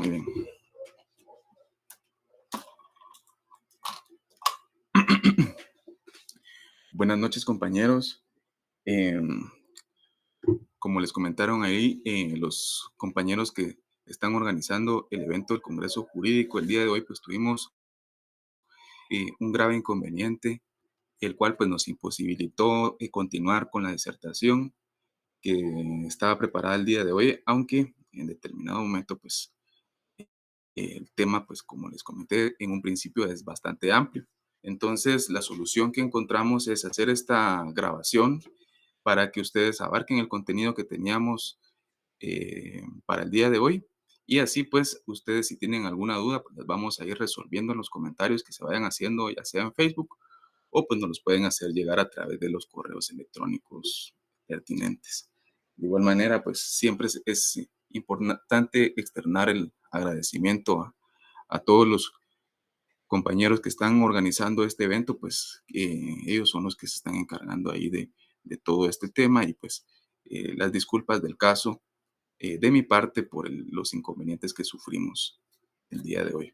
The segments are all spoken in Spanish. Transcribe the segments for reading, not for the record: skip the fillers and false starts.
Muy bien. Buenas noches, compañeros. Como les comentaron ahí, los compañeros que están organizando el evento del Congreso Jurídico el día de hoy, pues tuvimos un grave inconveniente, el cual pues nos imposibilitó continuar con la disertación que estaba preparada el día de hoy, aunque en determinado momento pues el tema pues como les comenté en un principio es bastante amplio. Entonces la solución que encontramos es hacer esta grabación para que ustedes abarquen el contenido que teníamos para el día de hoy. Y así pues, ustedes si tienen alguna duda, pues las vamos a ir resolviendo en los comentarios que se vayan haciendo, ya sea en Facebook, o pues nos los pueden hacer llegar a través de los correos electrónicos pertinentes. De igual manera, pues siempre es importante externar el agradecimiento a todos los compañeros que están organizando este evento, pues ellos son los que se están encargando ahí de todo este tema y pues las disculpas del caso de mi parte por los inconvenientes que sufrimos el día de hoy.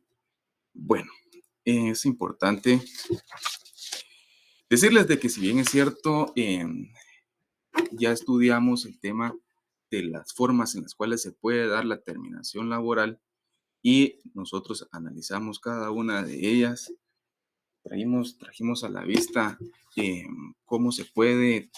Bueno, es importante decirles de que si bien es cierto, ya estudiamos el tema de las formas en las cuales se puede dar la terminación laboral y nosotros analizamos cada una de ellas. Trajimos a la vista cómo se puede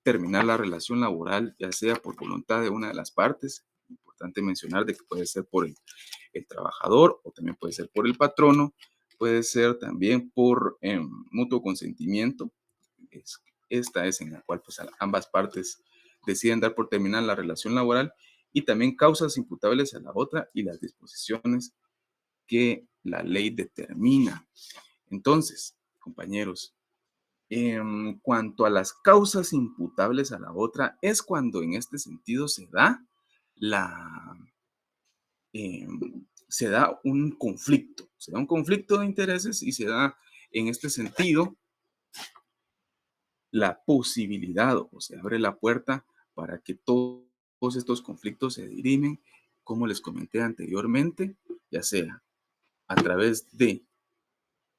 terminar la relación laboral, ya sea por voluntad de una de las partes. Importante mencionar de que puede ser por el trabajador o también puede ser por el patrono, puede ser también por mutuo consentimiento. Esta es en la cual pues, ambas partes deciden dar por terminar la relación laboral y también causas imputables a la otra y las disposiciones que la ley determina. Entonces, compañeros, en cuanto a las causas imputables a la otra, es cuando en este sentido la, se da un conflicto de intereses y se da en este sentido la posibilidad o se abre la puerta para que todos estos conflictos se dirimen, como les comenté anteriormente, ya sea a través de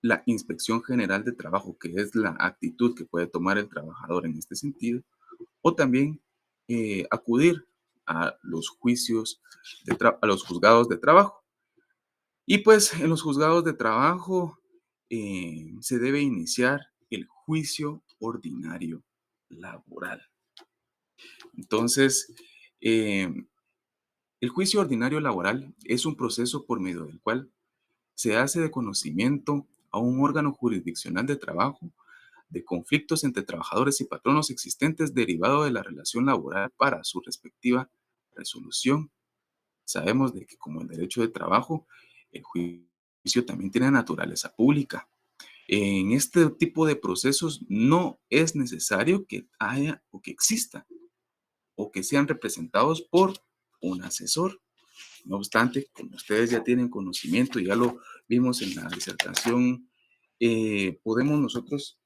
la Inspección General de Trabajo, que es la actitud que puede tomar el trabajador en este sentido, o también acudir a los juicios, a los juzgados de trabajo. Y pues en los juzgados de trabajo se debe iniciar el juicio ordinario laboral. Entonces, eh, el juicio ordinario laboral es un proceso por medio del cual se hace de conocimiento a un órgano jurisdiccional de trabajo de conflictos entre trabajadores y patronos existentes derivado de la relación laboral para su respectiva resolución. Sabemos de que como el derecho de trabajo, el juicio también tiene naturaleza pública. En este tipo de procesos no es necesario que haya o que exista o que sean representados por un asesor. No obstante, como ustedes ya tienen conocimiento, ya lo vimos en la disertación, podemos nosotros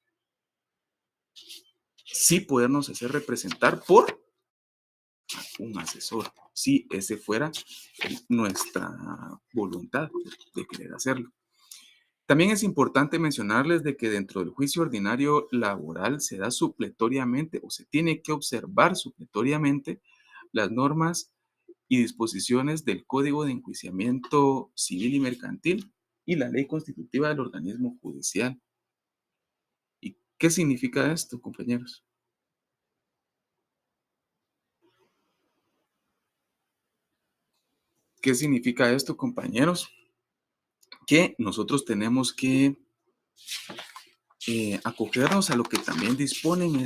sí podernos hacer representar por un asesor, si ese fuera nuestra voluntad de querer hacerlo. También es importante mencionarles de que dentro del juicio ordinario laboral se da supletoriamente o se tiene que observar supletoriamente las normas y disposiciones del Código de Enjuiciamiento Civil y Mercantil y la ley constitutiva del organismo judicial. ¿Y qué significa esto, compañeros? ¿Qué significa esto, compañeros? Que nosotros tenemos que acogernos a lo que también disponen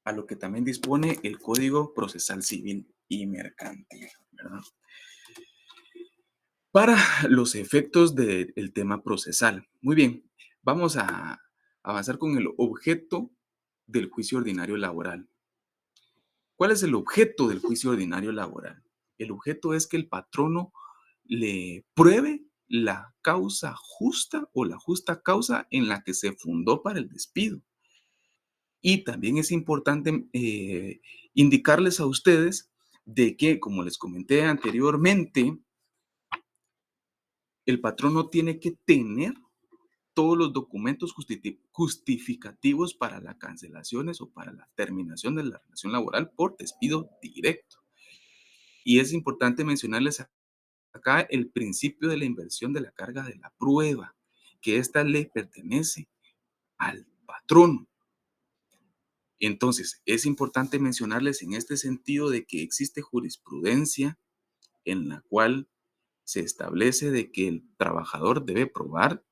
a lo que también dispone el Código Procesal Civil y Mercantil, ¿verdad? Para los efectos del tema procesal. Muy bien, vamos a avanzar con el objeto del juicio ordinario laboral. ¿Cuál es el objeto del juicio ordinario laboral? El objeto es que el patrono le pruebe la causa justa o la justa causa en la que se fundó para el despido. Y también es importante indicarles a ustedes de que, como les comenté anteriormente, el patrono tiene que tener todos los documentos justificativos para las cancelaciones o para la terminación de la relación laboral por despido directo. Y es importante mencionarles acá el principio de la inversión de la carga de la prueba, que esta ley pertenece al patrón. Entonces, es importante mencionarles en este sentido de que existe jurisprudencia en la cual se establece de que el trabajador debe probar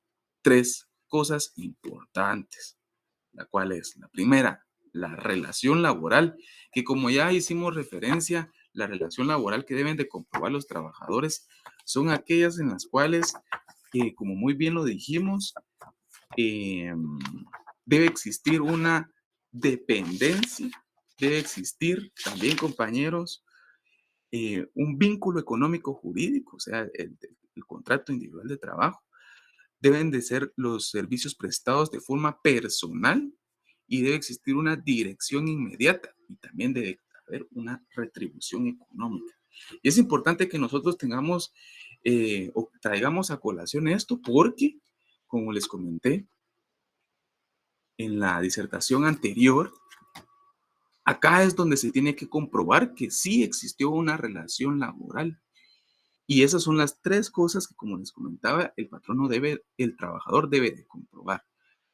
tres cosas importantes, la cual es la primera, la relación laboral, que como ya hicimos referencia, la relación laboral que deben de comprobar los trabajadores son aquellas en las cuales, como muy bien lo dijimos, eh, debe existir una dependencia, debe existir también, compañeros, un vínculo económico jurídico, o sea, el contrato individual de trabajo. Deben de ser los servicios prestados de forma personal y debe existir una dirección inmediata y también debe haber una retribución económica. Y es importante que nosotros tengamos o traigamos a colación esto porque, como les comenté en la disertación anterior, acá es donde se tiene que comprobar que sí existió una relación laboral. Y esas son las tres cosas que, como les comentaba, el trabajador debe de comprobar.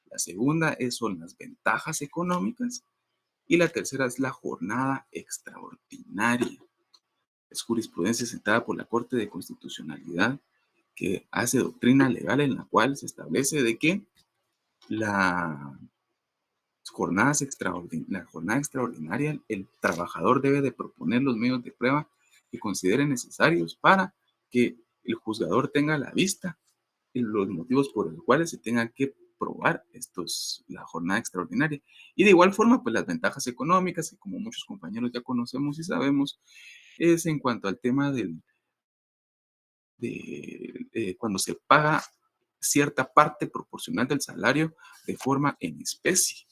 La segunda son las ventajas económicas y la tercera es la jornada extraordinaria. Es jurisprudencia sentada por la Corte de Constitucionalidad que hace doctrina legal en la cual se establece de que la la jornada extraordinaria, el trabajador debe de proponer los medios de prueba que considere necesarios para que el juzgador tenga a la vista los motivos por los cuales se tenga que probar la jornada extraordinaria. Y de igual forma, pues las ventajas económicas, que como muchos compañeros ya conocemos y sabemos, es en cuanto al tema cuando se paga cierta parte proporcional del salario de forma en especie.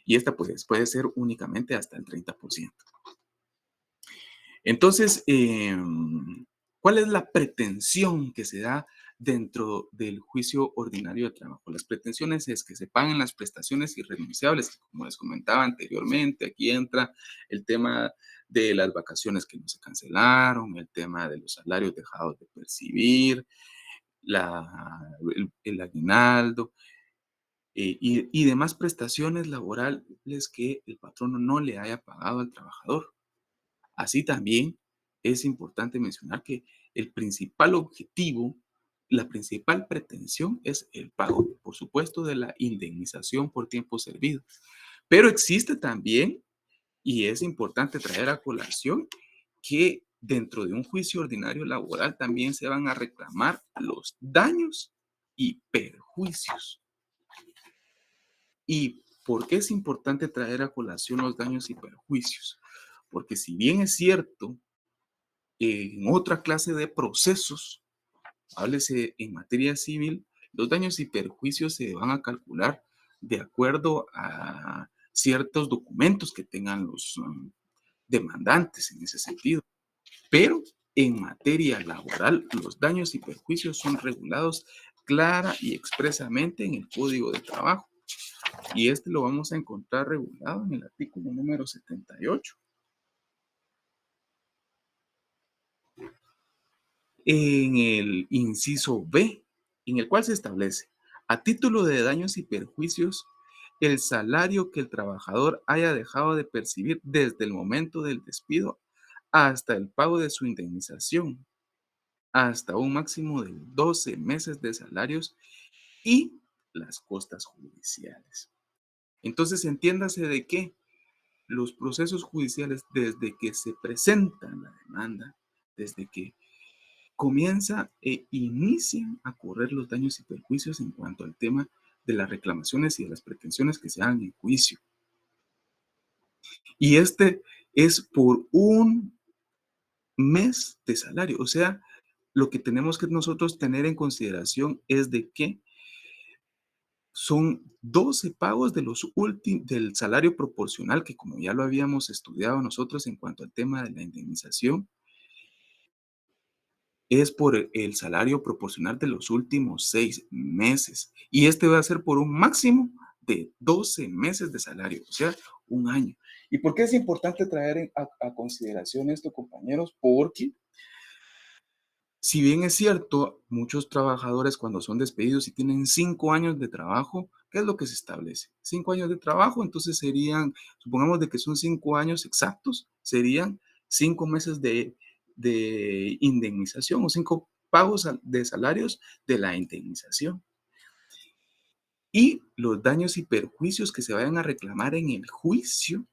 Y esta pues, puede ser únicamente hasta el 30%. Entonces, ¿cuál es la pretensión que se da dentro del juicio ordinario de trabajo? Las pretensiones es que se paguen las prestaciones irrenunciables, que como les comentaba anteriormente, aquí entra el tema de las vacaciones que no se cancelaron, el tema de los salarios dejados de percibir, el aguinaldo, y demás prestaciones laborales que el patrono no le haya pagado al trabajador. Así también es importante mencionar que el principal objetivo, la principal pretensión es el pago, por supuesto, de la indemnización por tiempo servido. Pero existe también, y es importante traer a colación, que dentro de un juicio ordinario laboral también se van a reclamar los daños y perjuicios. ¿Y por qué es importante traer a colación los daños y perjuicios? Porque si bien es cierto, en otra clase de procesos, háblese en materia civil, los daños y perjuicios se van a calcular de acuerdo a ciertos documentos que tengan los demandantes en ese sentido. Pero en materia laboral, los daños y perjuicios son regulados clara y expresamente en el Código de Trabajo. Y este lo vamos a encontrar regulado en el artículo número 78. En el inciso B, en el cual se establece, a título de daños y perjuicios, el salario que el trabajador haya dejado de percibir desde el momento del despido hasta el pago de su indemnización, hasta un máximo de 12 meses de salarios y las costas judiciales. Entonces, entiéndase de que los procesos judiciales, desde que se presenta la demanda, desde que comienza e inician a correr los daños y perjuicios en cuanto al tema de las reclamaciones y de las pretensiones que se hagan en juicio. Y este es por un mes de salario. O sea, lo que tenemos que nosotros tener en consideración es de que Son 12 pagos de los del salario proporcional, que como ya lo habíamos estudiado nosotros en cuanto al tema de la indemnización, es por el salario proporcional de los últimos 6 meses. Y este va a ser por un máximo de 12 meses de salario, o sea, un año. ¿Y por qué es importante traer a consideración esto, compañeros? Porque si bien es cierto, muchos trabajadores cuando son despedidos y tienen 5 años de trabajo, ¿qué es lo que se establece? 5 años de trabajo, entonces serían, supongamos de que son 5 años exactos, serían 5 meses de indemnización o 5 pagos de salarios de la indemnización. Y los daños y perjuicios que se vayan a reclamar en el juicio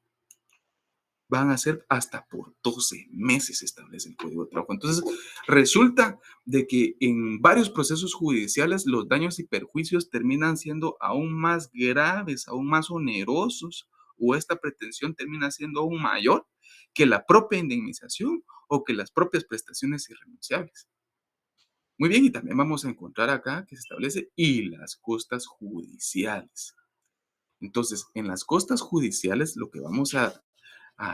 van a ser hasta por 12 meses, establece el Código de Trabajo. Entonces, resulta de que en varios procesos judiciales los daños y perjuicios terminan siendo aún más graves, aún más onerosos, o esta pretensión termina siendo aún mayor que la propia indemnización o que las propias prestaciones irrenunciables. Muy bien, y también vamos a encontrar acá que se establece y las costas judiciales. Entonces, en las costas judiciales lo que vamos a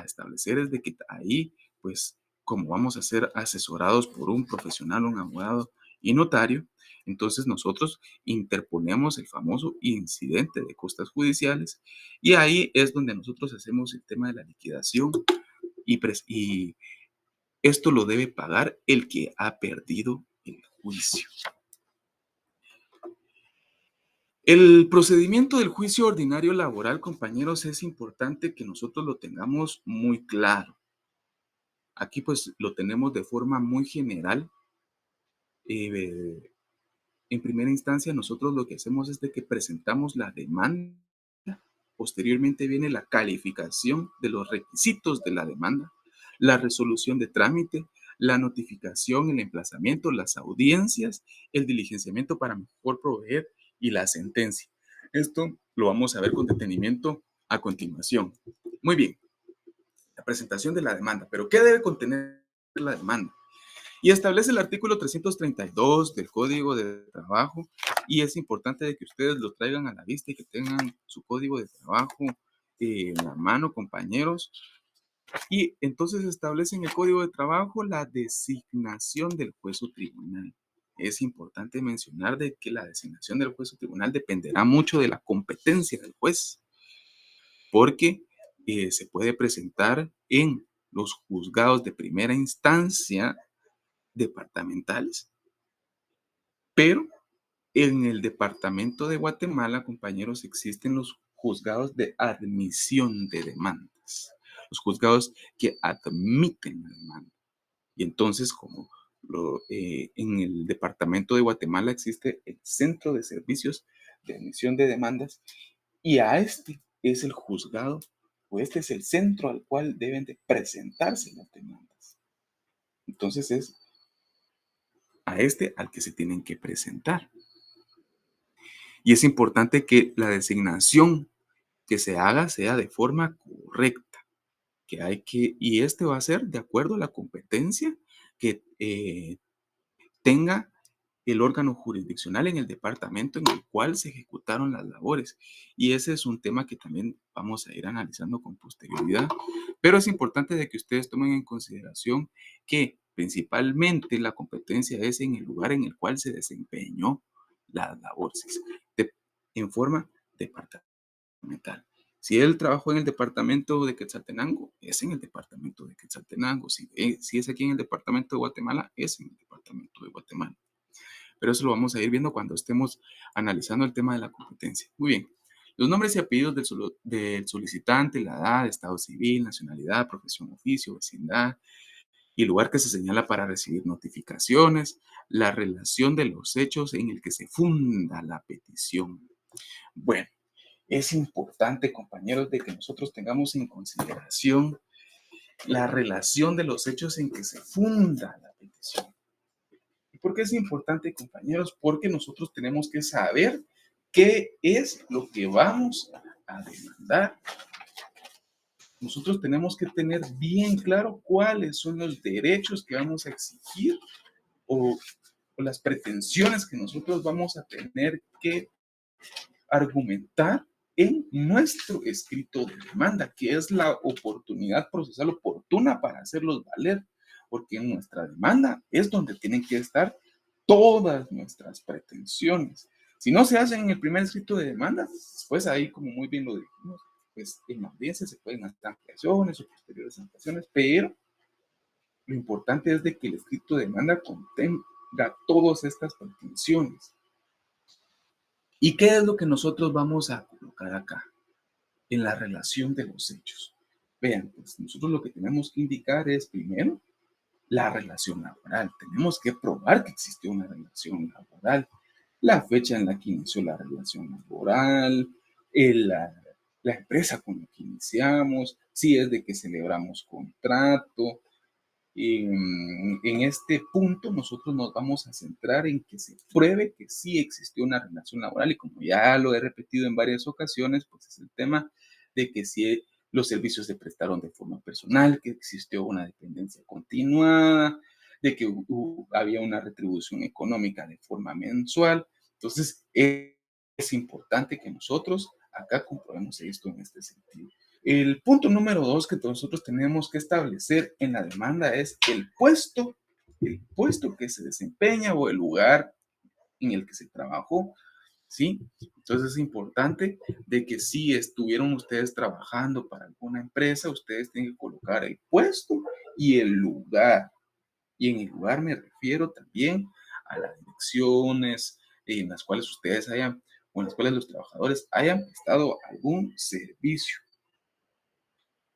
establecer es de que ahí, pues, como vamos a ser asesorados por un profesional, un abogado y notario, entonces nosotros interponemos el famoso incidente de costas judiciales y ahí es donde nosotros hacemos el tema de la liquidación y esto lo debe pagar el que ha perdido el juicio. El procedimiento del juicio ordinario laboral, compañeros, es importante que nosotros lo tengamos muy claro. Aquí pues lo tenemos de forma muy general. Eh, en primera instancia, nosotros lo que hacemos es de que presentamos la demanda. Posteriormente viene la calificación de los requisitos de la demanda, la resolución de trámite, la notificación, el emplazamiento, las audiencias, el diligenciamiento para mejor proveer y la sentencia. Esto lo vamos a ver con detenimiento a continuación. Muy bien, la presentación de la demanda. ¿Pero qué debe contener la demanda? Y establece el artículo 332 del Código de Trabajo y es importante de que ustedes lo traigan a la vista y que tengan su Código de Trabajo en la mano, compañeros. Y entonces establece en el Código de Trabajo la designación del juez o tribunal. Es importante mencionar de que la designación del juez o tribunal dependerá mucho de la competencia del juez, porque se puede presentar en los juzgados de primera instancia departamentales, pero en el departamento de Guatemala, compañeros, existen los juzgados de admisión de demandas, los juzgados que admiten la demanda. Y entonces, como en el departamento de Guatemala existe el Centro de Servicios de Admisión de Demandas, y a este es el juzgado, o este es el centro al cual deben de presentarse las demandas. Entonces es a este al que se tienen que presentar. Y es importante que la designación que se haga sea de forma correcta, y este va a ser de acuerdo a la competencia que tenga el órgano jurisdiccional en el departamento en el cual se ejecutaron las labores. Y ese es un tema que también vamos a ir analizando con posterioridad. Pero es importante de que ustedes tomen en consideración que principalmente la competencia es en el lugar en el cual se desempeñó las labores, de, en forma departamental. Si él trabajó en el departamento de Quetzaltenango, es en el departamento de Quetzaltenango. Si es aquí en el departamento de Guatemala, es en el departamento de Guatemala. Pero eso lo vamos a ir viendo cuando estemos analizando el tema de la competencia. Muy bien. Los nombres y apellidos del solicitante, la edad, estado civil, nacionalidad, profesión, oficio, vecindad y lugar que se señala para recibir notificaciones, la relación de los hechos en el que se funda la petición. Bueno, es importante, compañeros, de que nosotros tengamos en consideración la relación de los hechos en que se funda la petición. ¿Y por qué es importante, compañeros? Porque nosotros tenemos que saber qué es lo que vamos a demandar. Nosotros tenemos que tener bien claro cuáles son los derechos que vamos a exigir o las pretensiones que nosotros vamos a tener que argumentar en nuestro escrito de demanda, que es la oportunidad procesal oportuna para hacerlos valer, porque en nuestra demanda es donde tienen que estar todas nuestras pretensiones. Si no se hacen en el primer escrito de demanda, después ahí, como muy bien lo dijimos, pues en la audiencia se pueden hacer ampliaciones o posteriores ampliaciones, pero lo importante es de que el escrito de demanda contenga todas estas pretensiones. ¿Y qué es lo que nosotros vamos a colocar acá? En la relación de los hechos. Vean, pues nosotros lo que tenemos que indicar es primero la relación laboral. Tenemos que probar que existió una relación laboral, la fecha en la que inició la relación laboral, la empresa con la que iniciamos, si es de que celebramos contrato. En este punto nosotros nos vamos a centrar en que se pruebe que sí existió una relación laboral y como ya lo he repetido en varias ocasiones, pues es el tema de que si los servicios se prestaron de forma personal, que existió una dependencia continuada, de que había una retribución económica de forma mensual. Entonces, es importante que nosotros acá comprobemos esto en este sentido. El punto número 2 que nosotros tenemos que establecer en la demanda es el puesto que se desempeña o el lugar en el que se trabajó, ¿sí? Entonces es importante de que si estuvieron ustedes trabajando para alguna empresa, ustedes tienen que colocar el puesto y el lugar. Y en el lugar me refiero también a las direcciones en las cuales ustedes hayan, o en las cuales los trabajadores hayan prestado algún servicio.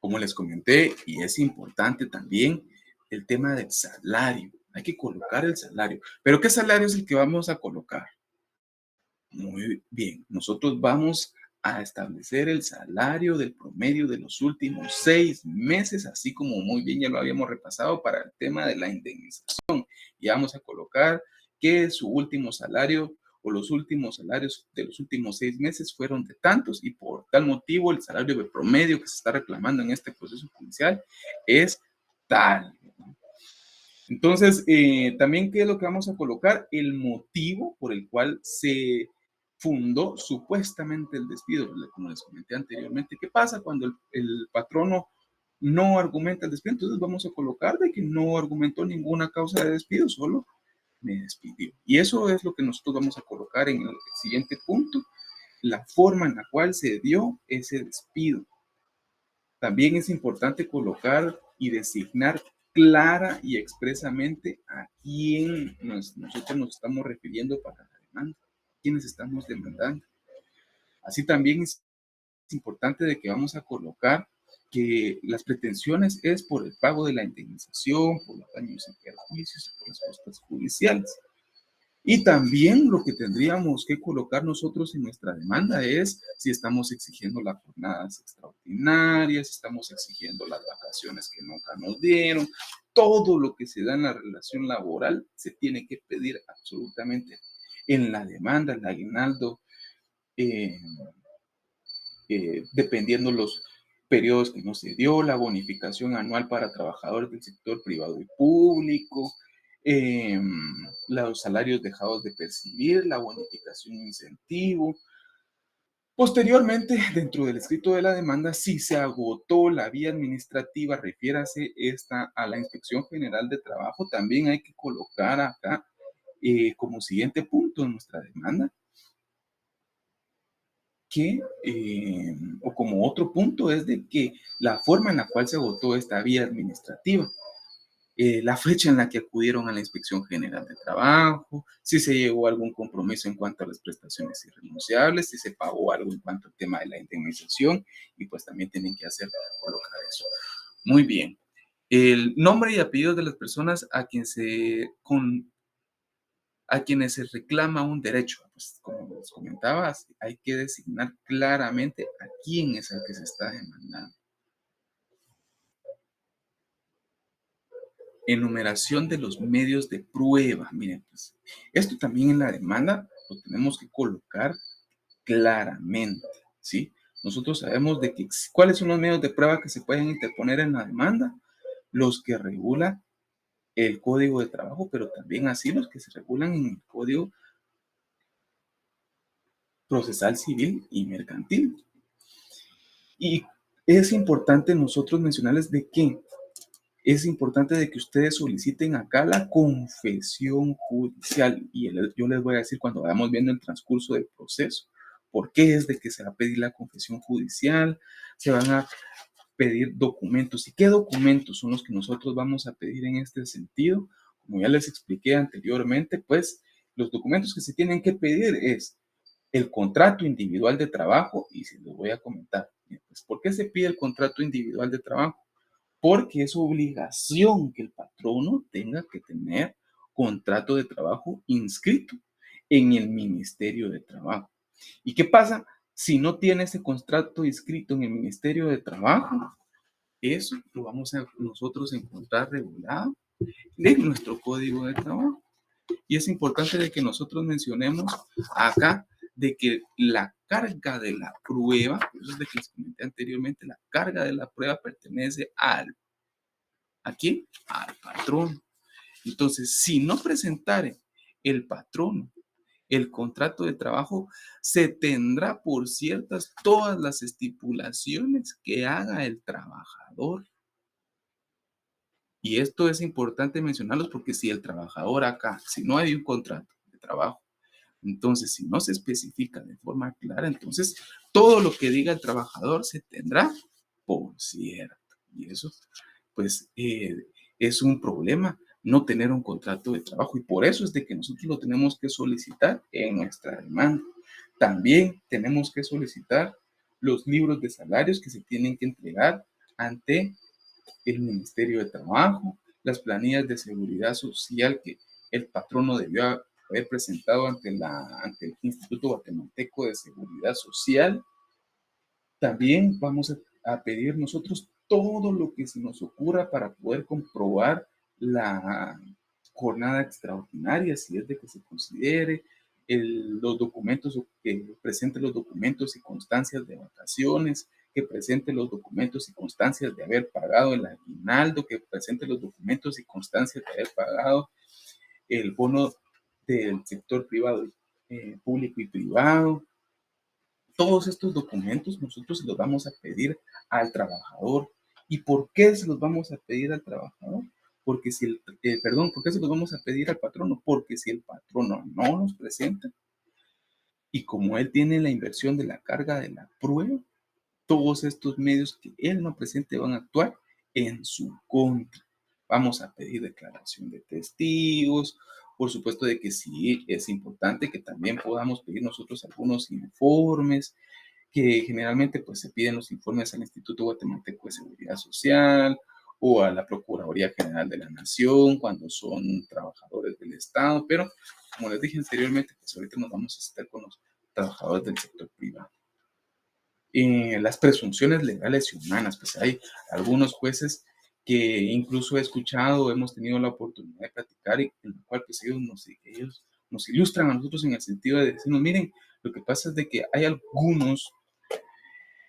Como les comenté, y es importante también el tema del salario. Hay que colocar el salario. ¿Pero qué salario es el que vamos a colocar? Muy bien, nosotros vamos a establecer el salario del promedio de los últimos 6 meses, así como muy bien ya lo habíamos repasado para el tema de la indemnización. Y vamos a colocar que su último salario o los últimos salarios de los últimos 6 meses fueron de tantos y por tal motivo el salario de promedio que se está reclamando en este proceso judicial es tal. Entonces, también, ¿qué es lo que vamos a colocar? El motivo por el cual se fundó supuestamente el despido. Como les comenté anteriormente, ¿qué pasa cuando el patrono no argumenta el despido? Entonces vamos a colocar de que no argumentó ninguna causa de despido, solo me despidió. Y eso es lo que nosotros vamos a colocar en el siguiente punto, la forma en la cual se dio ese despido. También es importante colocar y designar clara y expresamente a quién nosotros nos estamos refiriendo para la demanda, quiénes estamos demandando. Así también es importante de que vamos a colocar que las pretensiones es por el pago de la indemnización, por los daños y perjuicios y por las costas judiciales. Y también lo que tendríamos que colocar nosotros en nuestra demanda es si estamos exigiendo las jornadas extraordinarias, si estamos exigiendo las vacaciones que nunca nos dieron. Todo lo que se da en la relación laboral se tiene que pedir absolutamente en la demanda, el aguinaldo, eh, dependiendo los periodos que no se dio, la bonificación anual para trabajadores del sector privado y público, eh, los salarios dejados de percibir, la bonificación incentivo. Posteriormente, dentro del escrito de la demanda, si se agotó la vía administrativa, refiérase esta a la Inspección General de Trabajo, también hay que colocar acá como siguiente punto en nuestra demanda que, o como otro punto, es de que la forma en la cual se agotó esta vía administrativa, la fecha en la que acudieron a la Inspección General de Trabajo, si se llegó a algún compromiso en cuanto a las prestaciones irrenunciables, si se pagó algo en cuanto al tema de la indemnización, y pues también tienen que hacer colocar eso. Muy bien. El nombre y apellido de las personas a quienes se reclama un derecho. Pues, como les comentaba, hay que designar claramente a quién es el que se está demandando. Enumeración de los medios de prueba. Miren, pues, esto también en la demanda lo tenemos que colocar claramente, ¿sí? Nosotros sabemos de que, cuáles son los medios de prueba que se pueden interponer en la demanda, los que regula el Código de Trabajo, pero también así los que se regulan en el Código procesal civil y mercantil. Y es importante nosotros mencionarles de que es importante de que ustedes soliciten acá la confesión judicial. Y yo les voy a decir cuando vayamos viendo el transcurso del proceso, por qué es de que se va a pedir la confesión judicial, se van a pedir documentos. ¿Y qué documentos son los que nosotros vamos a pedir en este sentido? Como ya les expliqué anteriormente, pues los documentos que se tienen que pedir es el contrato individual de trabajo, y se los voy a comentar. Pues, ¿por qué se pide el contrato individual de trabajo? Porque es obligación que el patrono tenga que tener contrato de trabajo inscrito en el Ministerio de Trabajo. ¿Y qué pasa si no tiene ese contrato inscrito en el Ministerio de Trabajo? Eso lo vamos a nosotros encontrar regulado en nuestro Código de Trabajo. Y es importante de que nosotros mencionemos acá de que la carga de la prueba, eso es de que les comenté anteriormente, la carga de la prueba pertenece ¿a quién? Al patrón. Entonces, si no presentare el patrón el contrato de trabajo, se tendrá por ciertas todas las estipulaciones que haga el trabajador. Y esto es importante mencionarlos porque si el trabajador acá, si no hay un contrato de trabajo, entonces si no se especifica de forma clara, entonces todo lo que diga el trabajador se tendrá por cierto. Y eso, pues, es un problema no tener un contrato de trabajo. Y por eso es de que nosotros lo tenemos que solicitar en nuestra demanda. También tenemos que solicitar los libros de salarios que se tienen que entregar ante el Ministerio de Trabajo, las planillas de seguridad social que el patrono debió haber presentado ante el Instituto Guatemalteco de Seguridad Social. También vamos a pedir nosotros todo lo que se nos ocurra para poder comprobar la jornada extraordinaria, si es de que se considere, los documentos, que presente los documentos y constancias de vacaciones, que presente los documentos y constancias de haber pagado el aguinaldo, que presente los documentos y constancias de haber pagado el bono del sector privado, público y privado. Todos estos documentos nosotros se los vamos a pedir al trabajador. ¿Y por qué se los vamos a pedir al trabajador? Porque si ¿por qué se los vamos a pedir al patrono? Porque si el patrono no los presenta y como él tiene la inversión de la carga de la prueba, todos estos medios que él no presente van a actuar en su contra. Vamos a pedir declaración de testigos. Por supuesto de que sí es importante que también podamos pedir nosotros algunos informes que generalmente pues se piden los informes al Instituto Guatemalteco de Seguridad Social o a la Procuraduría General de la Nación cuando son trabajadores del Estado, pero como les dije anteriormente, pues ahorita nos vamos a estar con los trabajadores del sector privado. Las presunciones legales y humanas, pues hay algunos jueces que incluso he escuchado, hemos tenido la oportunidad de platicar y en lo cual pues ellos nos ilustran a nosotros en el sentido de decirnos, miren, lo que pasa es de que hay algunos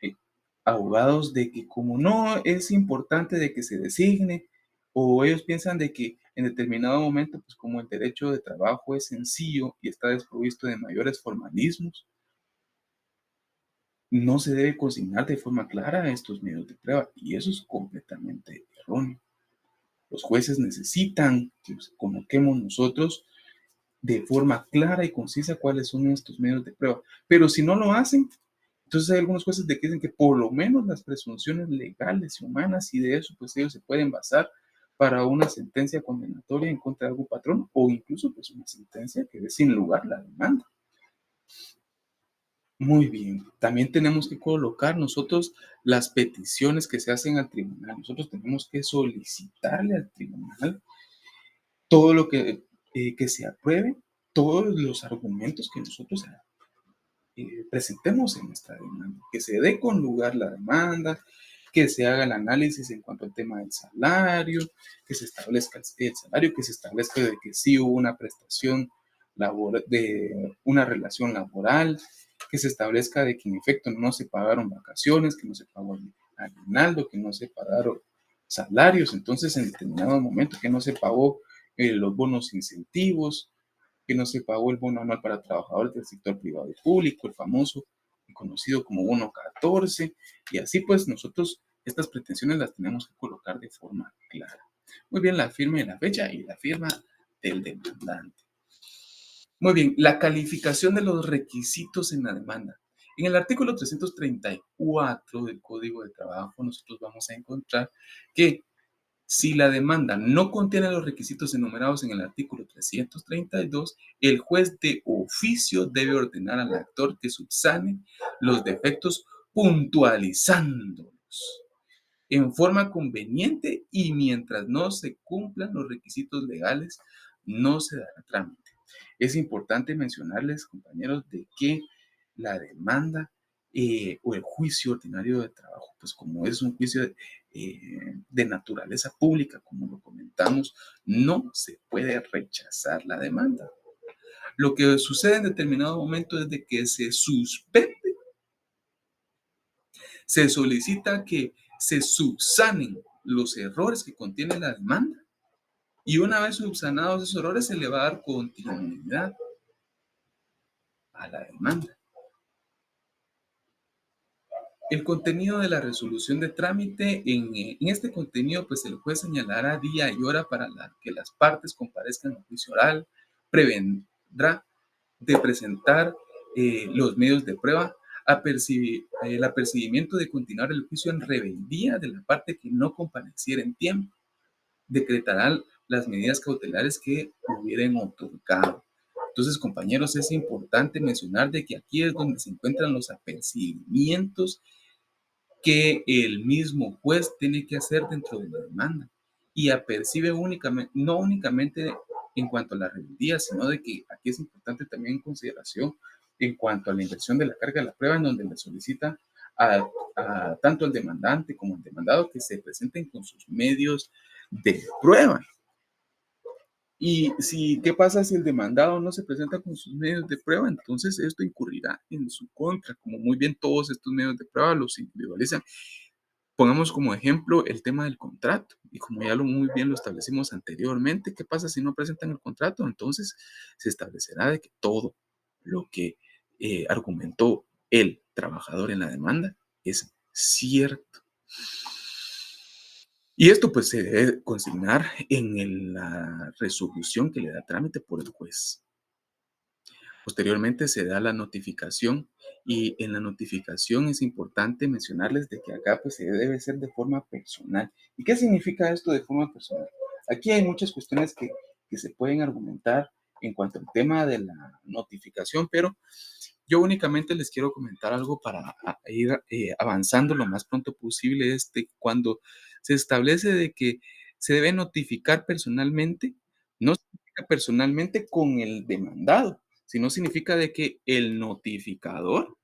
eh, abogados de que como no es importante de que se designe, o ellos piensan de que en determinado momento, pues como el derecho de trabajo es sencillo y está desprovisto de mayores formalismos, no se debe consignar de forma clara estos medios de prueba, y eso es completamente erróneo. Los jueces necesitan que convoquemos nosotros de forma clara y concisa cuáles son estos medios de prueba, pero si no lo hacen, entonces hay algunos jueces que dicen que por lo menos las presunciones legales y humanas y de eso pues ellos se pueden basar para una sentencia condenatoria en contra de algún patrón o incluso pues una sentencia que dé sin lugar la demanda. Muy bien, también tenemos que colocar nosotros las peticiones que se hacen al tribunal. Nosotros tenemos que solicitarle al tribunal todo lo que se apruebe, todos los argumentos que nosotros presentemos en nuestra demanda, que se dé con lugar la demanda, que se haga el análisis en cuanto al tema del salario, que se establezca el salario, que se establezca de que sí hubo una prestación de una relación laboral, que se establezca de que en efecto no se pagaron vacaciones, que no se pagó el aguinaldo, que no se pagaron salarios, entonces en determinado momento que no se pagó los bonos incentivos, que no se pagó el bono anual para trabajadores del sector privado y público, el famoso y conocido como bono 14, y así pues nosotros estas pretensiones las tenemos que colocar de forma clara. Muy bien, la firma y la fecha y la firma del demandante. Muy bien, la calificación de los requisitos en la demanda. En el artículo 334 del Código de Trabajo, nosotros vamos a encontrar que si la demanda no contiene los requisitos enumerados en el artículo 332, el juez de oficio debe ordenar al actor que subsane los defectos puntualizándolos en forma conveniente y mientras no se cumplan los requisitos legales, no se dará trámite. Es importante mencionarles, compañeros, de que la demanda o el juicio ordinario de trabajo, pues como es un juicio de naturaleza pública, como lo comentamos, no se puede rechazar la demanda. Lo que sucede en determinado momento es de que se suspende, se solicita que se subsanen los errores que contiene la demanda y una vez subsanados esos errores se le va a dar continuidad a la demanda. El contenido de la resolución de trámite, en este contenido, pues el juez señalará día y hora para que las partes comparezcan al juicio oral, prevendrá de presentar los medios de prueba, el apercibimiento de continuar el juicio en rebeldía de la parte que no compareciera en tiempo, decretarán las medidas cautelares que hubieran otorgado. Entonces, compañeros, es importante mencionar de que aquí es donde se encuentran los apercibimientos que el mismo juez tiene que hacer dentro de la demanda y apercibe únicamente, no únicamente en cuanto a la rebeldía, sino de que aquí es importante también en consideración en cuanto a la inversión de la carga de la prueba, en donde le solicita tanto al demandante como al demandado que se presenten con sus medios de prueba. Y si, ¿qué pasa si el demandado no se presenta con sus medios de prueba? Entonces esto incurrirá en su contra, como muy bien todos estos medios de prueba los individualizan. Pongamos como ejemplo el tema del contrato, y como ya muy bien lo establecimos anteriormente, ¿qué pasa si no presentan el contrato? Entonces se establecerá de que todo lo que argumentó el trabajador en la demanda es cierto. Y esto pues se debe consignar en la resolución que le da trámite por el juez. Posteriormente se da la notificación y en la notificación es importante mencionarles de que acá pues se debe ser de forma personal. ¿Y qué significa esto de forma personal? Aquí hay muchas cuestiones que se pueden argumentar en cuanto al tema de la notificación, pero yo únicamente les quiero comentar algo para ir avanzando lo más pronto posible. Cuando se establece de que se debe notificar personalmente, no significa personalmente con el demandado, sino significa de que el notificador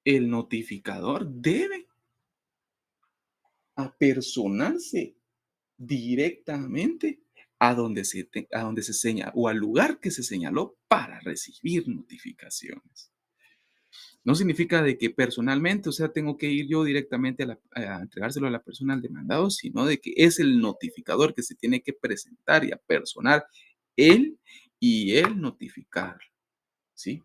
debe apersonarse directamente a donde se señala o al lugar que se señaló para recibir notificaciones. No significa de que personalmente, o sea, tengo que ir yo directamente a entregárselo a la persona al demandado, sino de que es el notificador que se tiene que presentar y apersonar él y él notificar, ¿sí?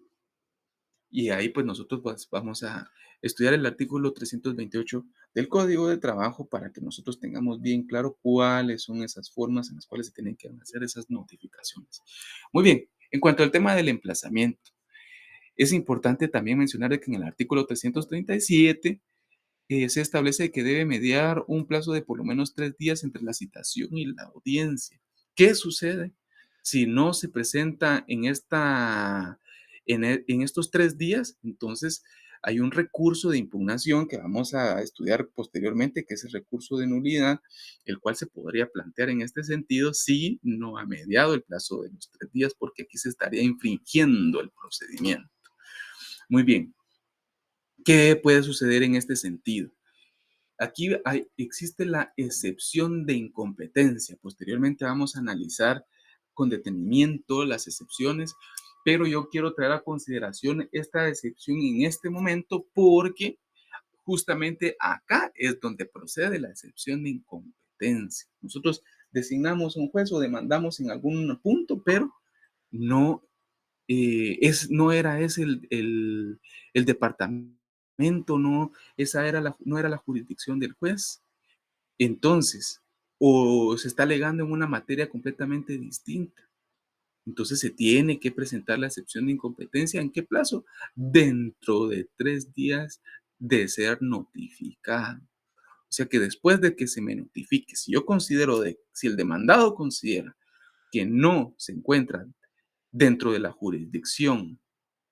Y ahí pues nosotros pues, vamos a estudiar el artículo 328 del Código de Trabajo para que nosotros tengamos bien claro cuáles son esas formas en las cuales se tienen que hacer esas notificaciones. Muy bien, en cuanto al tema del emplazamiento, es importante también mencionar que en el artículo 337 se establece que debe mediar un plazo de por lo menos 3 días entre la citación y la audiencia. ¿Qué sucede si no se presenta en estos 3 días? Entonces, hay un recurso de impugnación que vamos a estudiar posteriormente, que es el recurso de nulidad, el cual se podría plantear en este sentido si no ha mediado el plazo de los 3 días, porque aquí se estaría infringiendo el procedimiento. Muy bien, ¿qué puede suceder en este sentido? Aquí existe la excepción de incompetencia. Posteriormente vamos a analizar con detenimiento las excepciones, pero yo quiero traer a consideración esta excepción en este momento porque justamente acá es donde procede la excepción de incompetencia. Nosotros designamos un juez o demandamos en algún punto, pero no, no era ese el departamento, no, no era la jurisdicción del juez. Entonces, o se está alegando en una materia completamente distinta. Entonces se tiene que presentar la excepción de incompetencia. ¿En qué plazo? Dentro de 3 días de ser notificado. O sea que después de que se me notifique, si el demandado considera que no se encuentra dentro de la jurisdicción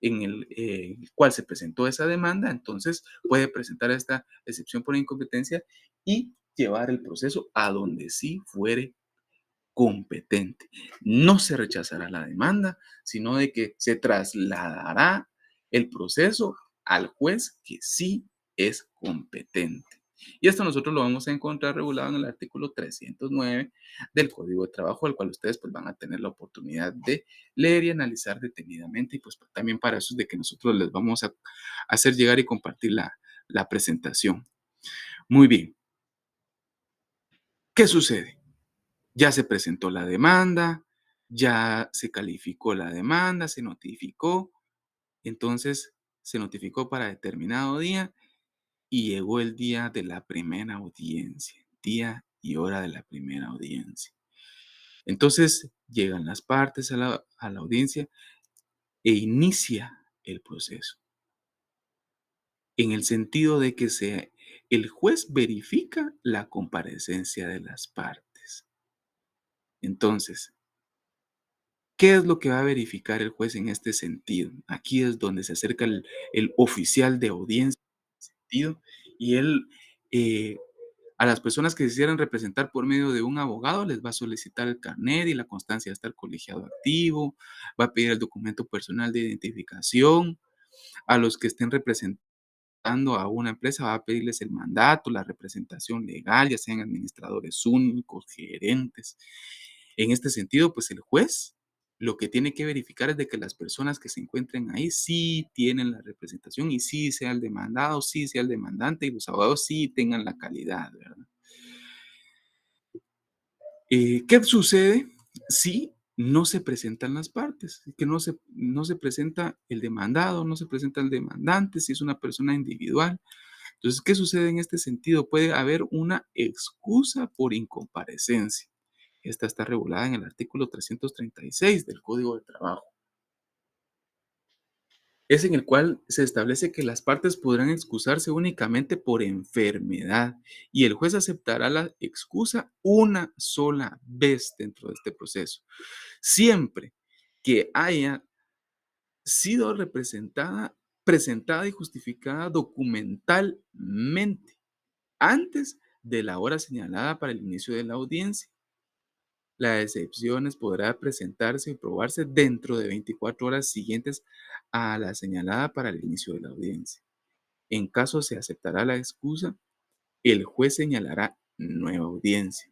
en el cual se presentó esa demanda, entonces puede presentar esta excepción por incompetencia y llevar el proceso a donde sí fuere competente. No se rechazará la demanda, sino de que se trasladará el proceso al juez que sí es competente. Y esto nosotros lo vamos a encontrar regulado en el artículo 309 del Código de Trabajo, al cual ustedes pues van a tener la oportunidad de leer y analizar detenidamente. Y pues también para eso es de que nosotros les vamos a hacer llegar y compartir la presentación. Muy bien, ¿qué sucede? Ya se presentó la demanda, ya se calificó la demanda, se notificó, entonces se notificó para determinado día y llegó el día de la primera audiencia, día y hora de la primera audiencia. Entonces llegan las partes a la audiencia e inicia el proceso, en el sentido de que el juez verifica la comparecencia de las partes. Entonces, ¿qué es lo que va a verificar el juez en este sentido? Aquí es donde se acerca el oficial de audiencia sentido, y él, eh, a las personas que se quisieran representar por medio de un abogado, les va a solicitar el carnet y la constancia de estar colegiado activo, va a pedir el documento personal de identificación, a los que estén representando a una empresa, va a pedirles el mandato, la representación legal, ya sean administradores únicos, gerentes. En este sentido, pues el juez lo que tiene que verificar es de que las personas que se encuentren ahí sí tienen la representación y sí sea el demandado, sí sea el demandante y los abogados sí tengan la calidad, ¿verdad? ¿Qué sucede si no se presentan las partes? Que no se presenta el demandado, no se presenta el demandante, si es una persona individual. Entonces, ¿qué sucede en este sentido? Puede haber una excusa por incomparecencia. Esta está regulada en el artículo 336 del Código de Trabajo. Es en el cual se establece que las partes podrán excusarse únicamente por enfermedad y el juez aceptará la excusa una sola vez dentro de este proceso, siempre que haya sido presentada y justificada documentalmente antes de la hora señalada para el inicio de la audiencia. Las excepciones podrá presentarse y probarse dentro de 24 horas siguientes a la señalada para el inicio de la audiencia. En caso se aceptará la excusa, el juez señalará nueva audiencia.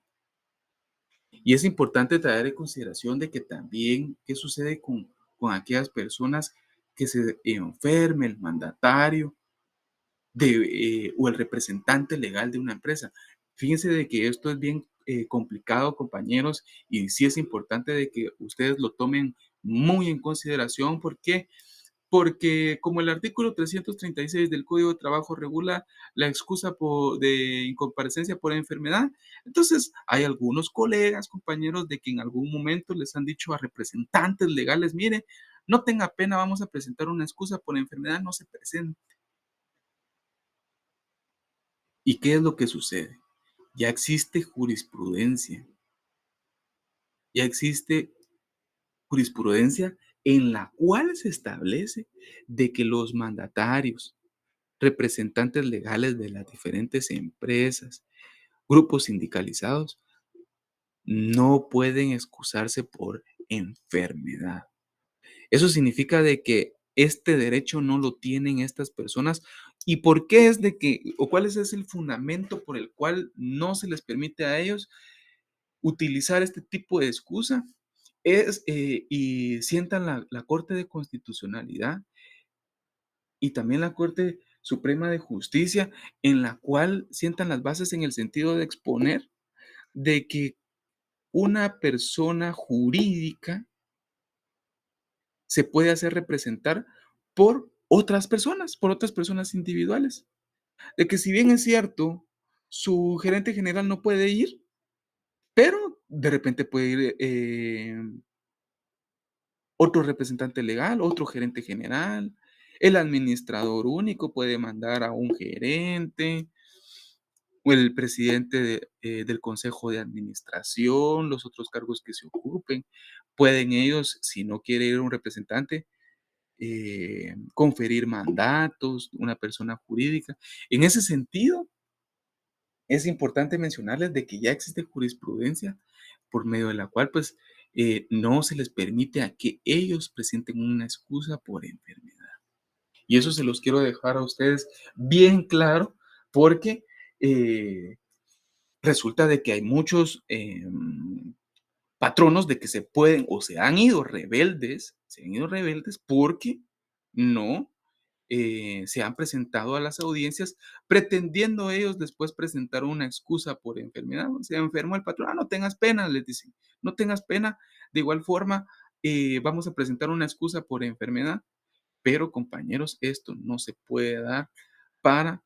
Y es importante traer en consideración de que también, ¿qué sucede con aquellas personas que se enferme el mandatario o el representante legal de una empresa? Fíjense de que esto es bien complicado, compañeros, y sí es importante de que ustedes lo tomen muy en consideración. ¿Por qué? Porque como el artículo 336 del Código de Trabajo regula la excusa de incomparecencia por enfermedad, entonces hay algunos colegas, compañeros, de que en algún momento les han dicho a representantes legales, mire, no tenga pena, vamos a presentar una excusa por enfermedad, no se presente. ¿Y qué es lo que sucede? Ya existe jurisprudencia, ya existe jurisprudencia en la cual se establece de que los mandatarios, representantes legales de las diferentes empresas, grupos sindicalizados, no pueden excusarse por enfermedad. Eso significa de que este derecho no lo tienen estas personas. ¿Y por qué es de que, o cuál es el fundamento por el cual no se les permite a ellos utilizar este tipo de excusa? Y sientan la Corte de Constitucionalidad y también la Corte Suprema de Justicia, en la cual sientan las bases en el sentido de exponer de que una persona jurídica se puede hacer representar por otras personas individuales. De que si bien es cierto, su gerente general no puede ir, pero de repente puede ir otro representante legal, otro gerente general, el administrador único puede mandar a un gerente, o el presidente del consejo de administración, los otros cargos que se ocupen. Pueden ellos, si no quiere ir un representante, conferir mandatos, una persona jurídica. En ese sentido, es importante mencionarles de que ya existe jurisprudencia por medio de la cual, pues, no se les permite a que ellos presenten una excusa por enfermedad. Y eso se los quiero dejar a ustedes bien claro, porque resulta de que hay muchos patronos de que se pueden o se han ido rebeldes porque no se han presentado a las audiencias pretendiendo ellos después presentar una excusa por enfermedad. Se enfermó el patrón, no tengas pena, les dicen, no tengas pena. De igual forma, vamos a presentar una excusa por enfermedad, pero compañeros, esto no se puede dar para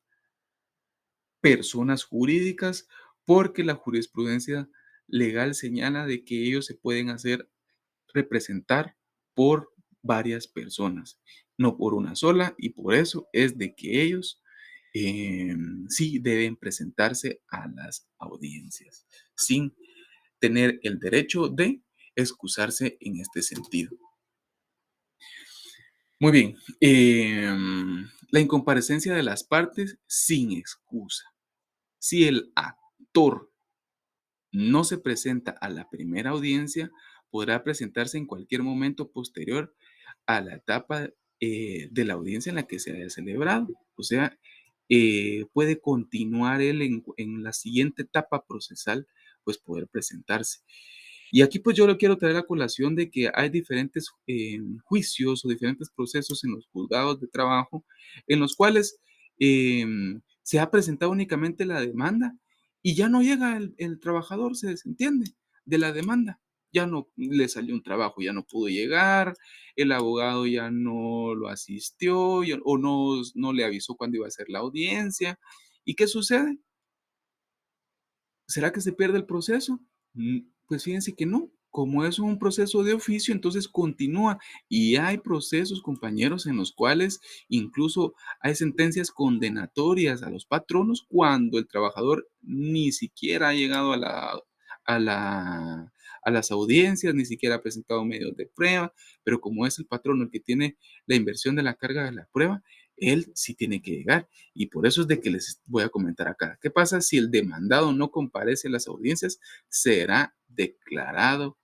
personas jurídicas porque la jurisprudencia legal señala de que ellos se pueden hacer representar por varias personas, no por una sola, y por eso es de que ellos sí deben presentarse a las audiencias sin tener el derecho de excusarse en este sentido. Muy bien, la incomparecencia de las partes sin excusa. Si el actor no se presenta a la primera audiencia, podrá presentarse en cualquier momento posterior a la etapa de la audiencia en la que se haya celebrado. O sea, puede continuar él en la siguiente etapa procesal, pues poder presentarse. Y aquí pues yo le quiero traer a colación de que hay diferentes juicios o diferentes procesos en los juzgados de trabajo en los cuales se ha presentado únicamente la demanda y ya no llega el trabajador, se desentiende de la demanda. Ya no le salió un trabajo, ya no pudo llegar, el abogado ya no lo asistió o no le avisó cuándo iba a ser la audiencia. ¿Y qué sucede? ¿Será que se pierde el proceso? Pues fíjense que no. Como es un proceso de oficio, entonces continúa. Y hay procesos, compañeros, en los cuales incluso hay sentencias condenatorias a los patronos cuando el trabajador ni siquiera ha llegado a la, a las audiencias, ni siquiera ha presentado medios de prueba, pero como es el patrono el que tiene la inversión de la carga de la prueba, él sí tiene que llegar. Y por eso es de que les voy a comentar acá. ¿Qué pasa si el demandado no comparece a las audiencias? Será declarado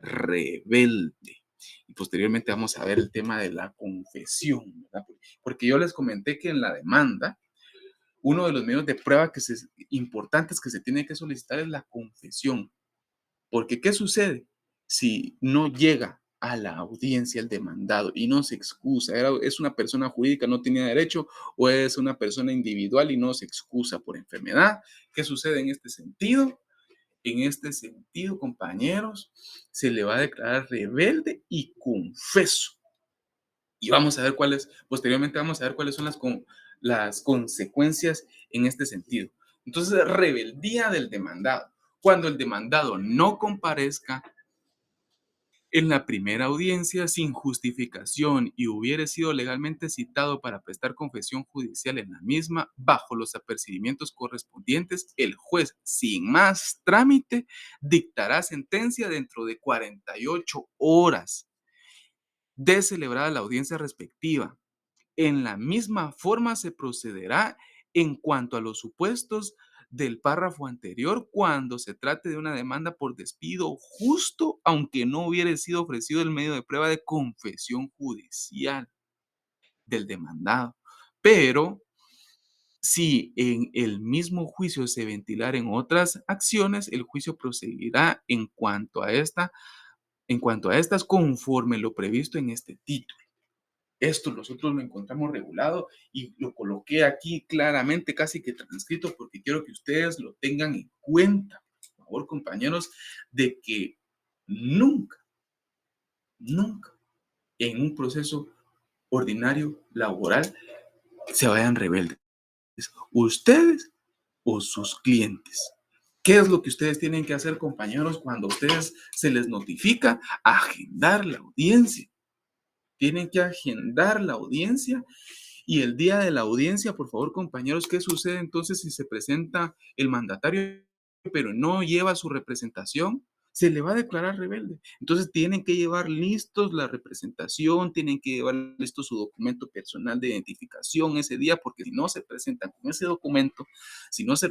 rebelde. Y posteriormente vamos a ver el tema de la confesión, ¿verdad? Porque yo les comenté que en la demanda, uno de los medios de prueba importantes que se tiene que solicitar es la confesión. Porque, ¿qué sucede si no llega a la audiencia el demandado y no se excusa? Es una persona jurídica, no tenía derecho, o es una persona individual y no se excusa por enfermedad. ¿Qué sucede en este sentido? En este sentido, compañeros, se le va a declarar rebelde y confeso. Y vamos a ver posteriormente vamos a ver cuáles son las consecuencias en este sentido. Entonces, rebeldía del demandado. Cuando el demandado no comparezca en la primera audiencia sin justificación y hubiere sido legalmente citado para prestar confesión judicial en la misma, bajo los apercibimientos correspondientes, el juez, sin más trámite, dictará sentencia dentro de 48 horas de celebrada la audiencia respectiva. En la misma forma se procederá en cuanto a los supuestos del párrafo anterior cuando se trate de una demanda por despido justo, aunque no hubiera sido ofrecido el medio de prueba de confesión judicial del demandado. Pero si en el mismo juicio se ventilaren otras acciones, el juicio proseguirá en cuanto a estas conforme lo previsto en este título. Esto nosotros lo encontramos regulado y lo coloqué aquí claramente, casi que transcrito, porque quiero que ustedes lo tengan en cuenta. favor, compañeros, de que nunca, nunca en un proceso ordinario laboral se vayan rebeldes. Ustedes o sus clientes. ¿Qué es lo que ustedes tienen que hacer, compañeros, cuando a ustedes se les notifica? Agendar la audiencia. Tienen que agendar la audiencia y el día de la audiencia, por favor, compañeros, ¿qué sucede entonces si se presenta el mandatario pero no lleva su representación? Se le va a declarar rebelde. Entonces tienen que llevar listos la representación, tienen que llevar listo su documento personal de identificación ese día, porque si no se presentan con ese documento, si no se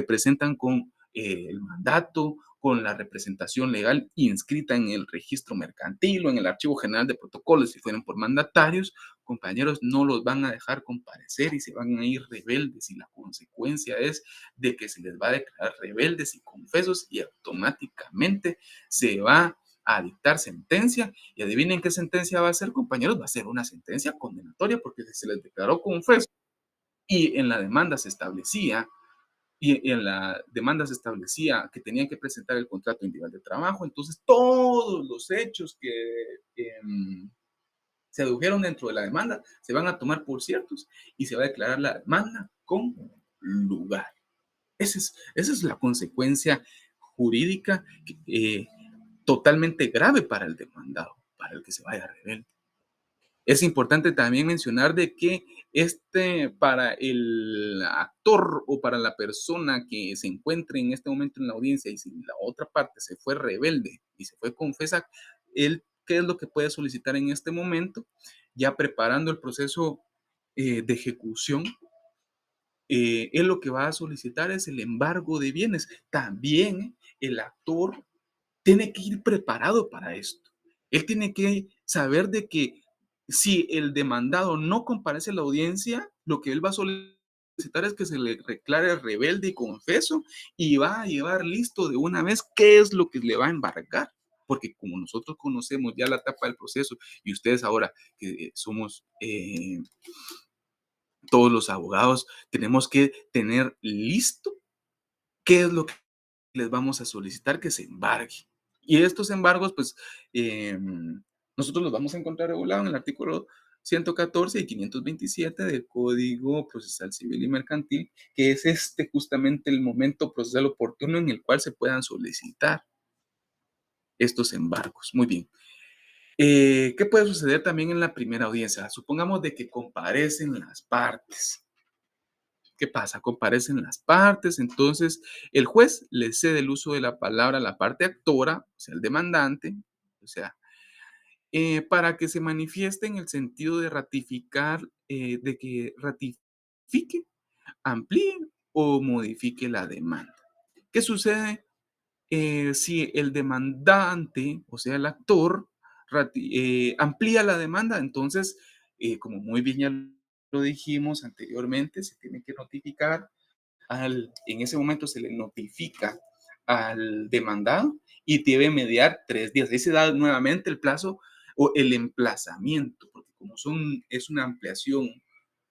presentan con el mandato, con la representación legal inscrita en el registro mercantil o en el archivo general de protocolos, si fueran por mandatarios, compañeros, no los van a dejar comparecer y se van a ir rebeldes y la consecuencia es de que se les va a declarar rebeldes y confesos y automáticamente se va a dictar sentencia y adivinen qué sentencia va a ser, compañeros, va a ser una sentencia condenatoria porque se les declaró confeso y en la demanda se establecía que tenían que presentar el contrato individual de trabajo, entonces todos los hechos que se adujeron dentro de la demanda se van a tomar por ciertos y se va a declarar la demanda con lugar. Esa es la consecuencia jurídica totalmente grave para el demandado, para el que se vaya a rebelde. Es importante también mencionar de que para el actor o para la persona que se encuentre en este momento en la audiencia y si la otra parte se fue rebelde y se fue confesa, él, ¿qué es lo que puede solicitar en este momento? Ya preparando el proceso de ejecución, él lo que va a solicitar es el embargo de bienes. También el actor tiene que ir preparado para esto. Él tiene que saber de que si el demandado no comparece a la audiencia, lo que él va a solicitar es que se le declare rebelde y confeso y va a llevar listo de una vez qué es lo que le va a embargar. Porque como nosotros conocemos ya la etapa del proceso y ustedes ahora que somos todos los abogados, tenemos que tener listo qué es lo que les vamos a solicitar que se embargue. Y estos embargos, pues, nosotros los vamos a encontrar regulados en el artículo 114 y 527 del Código Procesal Civil y Mercantil, que es justamente el momento procesal oportuno en el cual se puedan solicitar estos embargos. Muy bien. ¿Qué puede suceder también en la primera audiencia? Supongamos de que comparecen las partes. ¿Qué pasa? Comparecen las partes, entonces el juez le cede el uso de la palabra a la parte actora, o sea, el demandante, o sea, para que se manifieste en el sentido de ratificar, de que ratifique, amplíe o modifique la demanda. ¿Qué sucede si el demandante, o sea, el actor, amplía la demanda? Entonces, como muy bien ya lo dijimos anteriormente, se tiene que notificar en ese momento se le notifica al demandado y debe mediar 3 días. Ahí se da nuevamente el plazo o el emplazamiento, porque como es una ampliación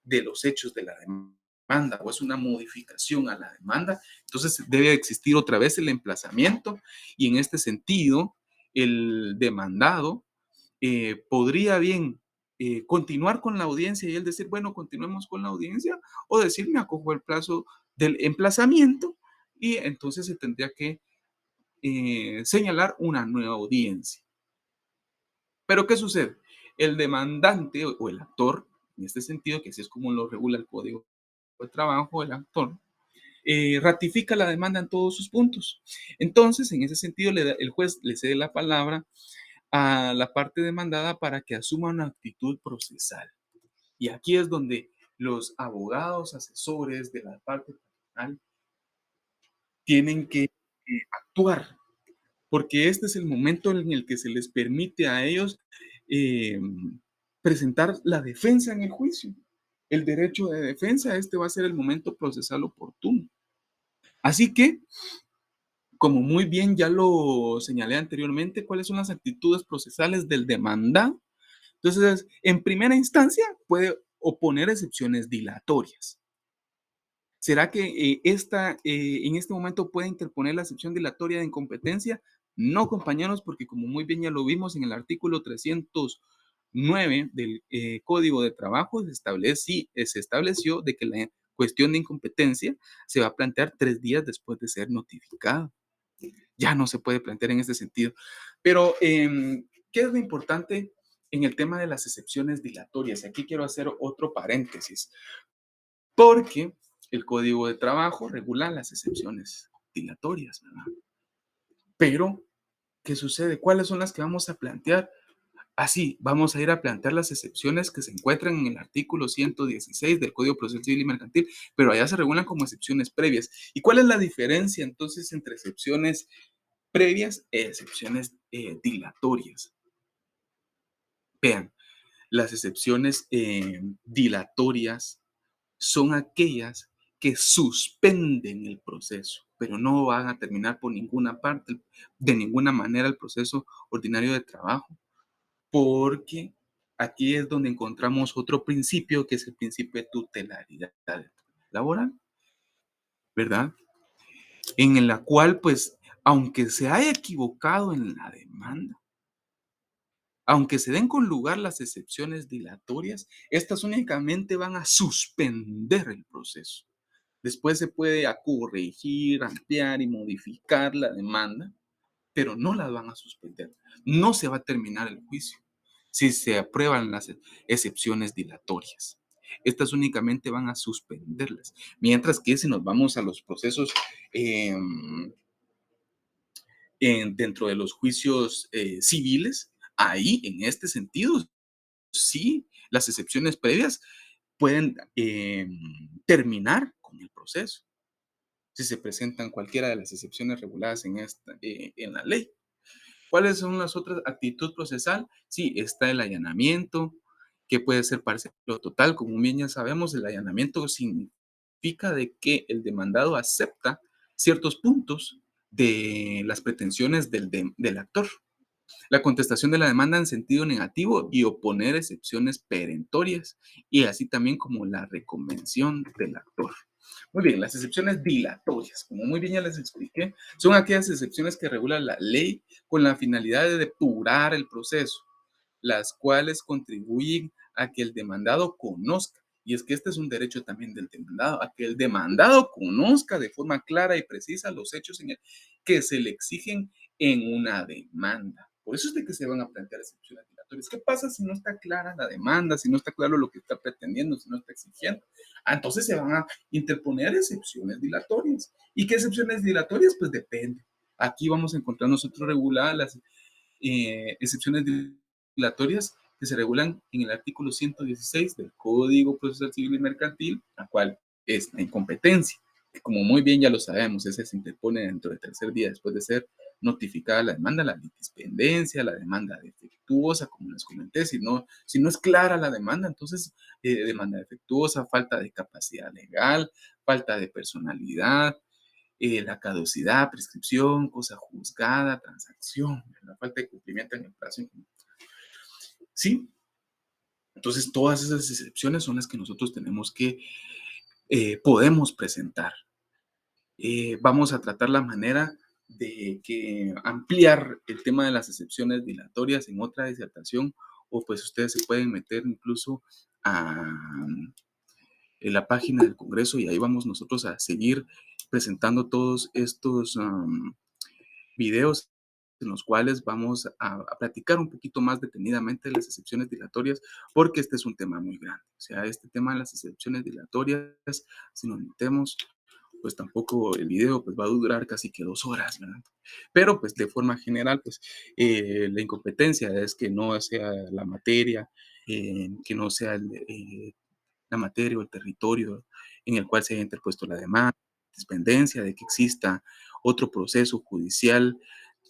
de los hechos de la demanda o es una modificación a la demanda, entonces debe existir otra vez el emplazamiento y en este sentido el demandado podría bien continuar con la audiencia y él decir, bueno, continuemos con la audiencia o decir, me acojo el plazo del emplazamiento y entonces se tendría que señalar una nueva audiencia. Pero ¿qué sucede? El demandante o el actor, en este sentido, que así es como lo regula el Código de Trabajo, el actor, ratifica la demanda en todos sus puntos. Entonces, en ese sentido, el juez le cede la palabra a la parte demandada para que asuma una actitud procesal. Y aquí es donde los abogados asesores de la parte penal tienen que actuar, porque este es el momento en el que se les permite a ellos eh, presentar la defensa en el juicio. El derecho de defensa, este va a ser el momento procesal oportuno. Así que, como muy bien ya lo señalé anteriormente, ¿cuáles son las actitudes procesales del demandado? Entonces, en primera instancia, puede oponer excepciones dilatorias. ¿Será que en este momento puede interponer la excepción dilatoria de incompetencia? No, compañeros, porque como muy bien ya lo vimos en el artículo 309 del Código de Trabajo, se estableció de que la cuestión de incompetencia se va a plantear 3 días después de ser notificado. Ya no se puede plantear en este sentido. Pero, ¿qué es lo importante en el tema de las excepciones dilatorias? Aquí quiero hacer otro paréntesis, porque el Código de Trabajo regula las excepciones dilatorias, ¿verdad? Pero, ¿qué sucede? ¿Cuáles son las que vamos a plantear? Así, vamos a ir a plantear las excepciones que se encuentran en el artículo 116 del Código Procesal Civil y Mercantil, pero allá se regulan como excepciones previas. ¿Y cuál es la diferencia entonces entre excepciones previas e excepciones dilatorias? Vean, las excepciones dilatorias son aquellas que suspenden el proceso, pero no van a terminar por ninguna parte, de ninguna manera el proceso ordinario de trabajo, porque aquí es donde encontramos otro principio, que es el principio de tutelaridad laboral, ¿verdad? En la cual, pues, aunque se haya equivocado en la demanda, aunque se den con lugar las excepciones dilatorias, estas únicamente van a suspender el proceso. Después se puede corregir, ampliar y modificar la demanda, pero no las van a suspender. No se va a terminar el juicio si se aprueban las excepciones dilatorias. Estas únicamente van a suspenderlas. Mientras que si nos vamos a los procesos dentro de los juicios civiles, ahí en este sentido, sí, las excepciones previas pueden terminar con el proceso si se presentan cualquiera de las excepciones reguladas en la ley. ¿Cuáles son las otras? Actitud procesal. Sí, está el allanamiento, que puede ser parcial o total. Como bien ya sabemos, el allanamiento significa de que el demandado acepta ciertos puntos de las pretensiones del actor. La contestación de la demanda en sentido negativo y oponer excepciones perentorias, y así también como la reconvención del actor. Muy bien, las excepciones dilatorias, como muy bien ya les expliqué, son aquellas excepciones que regula la ley con la finalidad de depurar el proceso, las cuales contribuyen a que el demandado conozca, y es que este es un derecho también del demandado, a que el demandado conozca de forma clara y precisa los hechos que se le exigen en una demanda. Por eso es de que se van a plantear excepciones dilatorias. ¿Qué pasa si no está clara la demanda, si no está claro lo que está pretendiendo, si no está exigiendo? Entonces se van a interponer excepciones dilatorias. ¿Y qué excepciones dilatorias? Pues depende. Aquí vamos a encontrar nosotros reguladas las excepciones dilatorias que se regulan en el artículo 116 del Código Procesal Civil y Mercantil, la cual es la incompetencia, que como muy bien ya lo sabemos, ese se interpone dentro del tercer día después de ser notificada la demanda, la litispendencia, la demanda defectuosa, como les comenté, si no es clara la demanda, entonces demanda defectuosa, falta de capacidad legal, falta de personalidad, la caducidad, prescripción, cosa juzgada, transacción, la falta de cumplimiento en el plazo. Sí, entonces todas esas excepciones son las que nosotros tenemos que, podemos presentar. Vamos a tratar la manera de que ampliar el tema de las excepciones dilatorias en otra disertación, o pues ustedes se pueden meter incluso a en la página del Congreso y ahí vamos nosotros a seguir presentando todos estos videos en los cuales vamos a platicar un poquito más detenidamente de las excepciones dilatorias, porque este es un tema muy grande. O sea, este tema de las excepciones dilatorias, si nos metemos, pues tampoco el video pues va a durar casi que 2 horas, ¿verdad? Pero pues de forma general, pues la incompetencia es que no sea la materia, que no sea la materia o el territorio en el cual se haya interpuesto la demanda, dependencia de que exista otro proceso judicial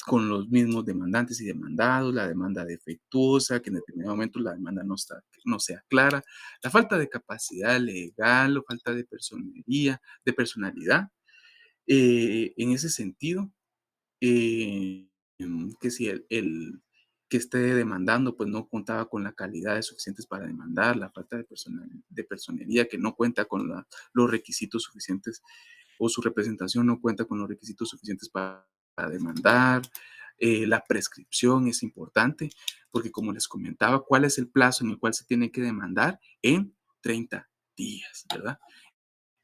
con los mismos demandantes y demandados, la demanda defectuosa, que en determinado momento la demanda no sea clara, la falta de capacidad legal o falta de personalidad. En ese sentido, que si que esté demandando, pues no contaba con las calidades suficientes para demandar, la falta de personería, que no cuenta con los requisitos suficientes o su representación no cuenta con los requisitos suficientes para demandar. La prescripción es importante porque, como les comentaba, ¿cuál es el plazo en el cual se tiene que demandar? En 30 días, ¿verdad?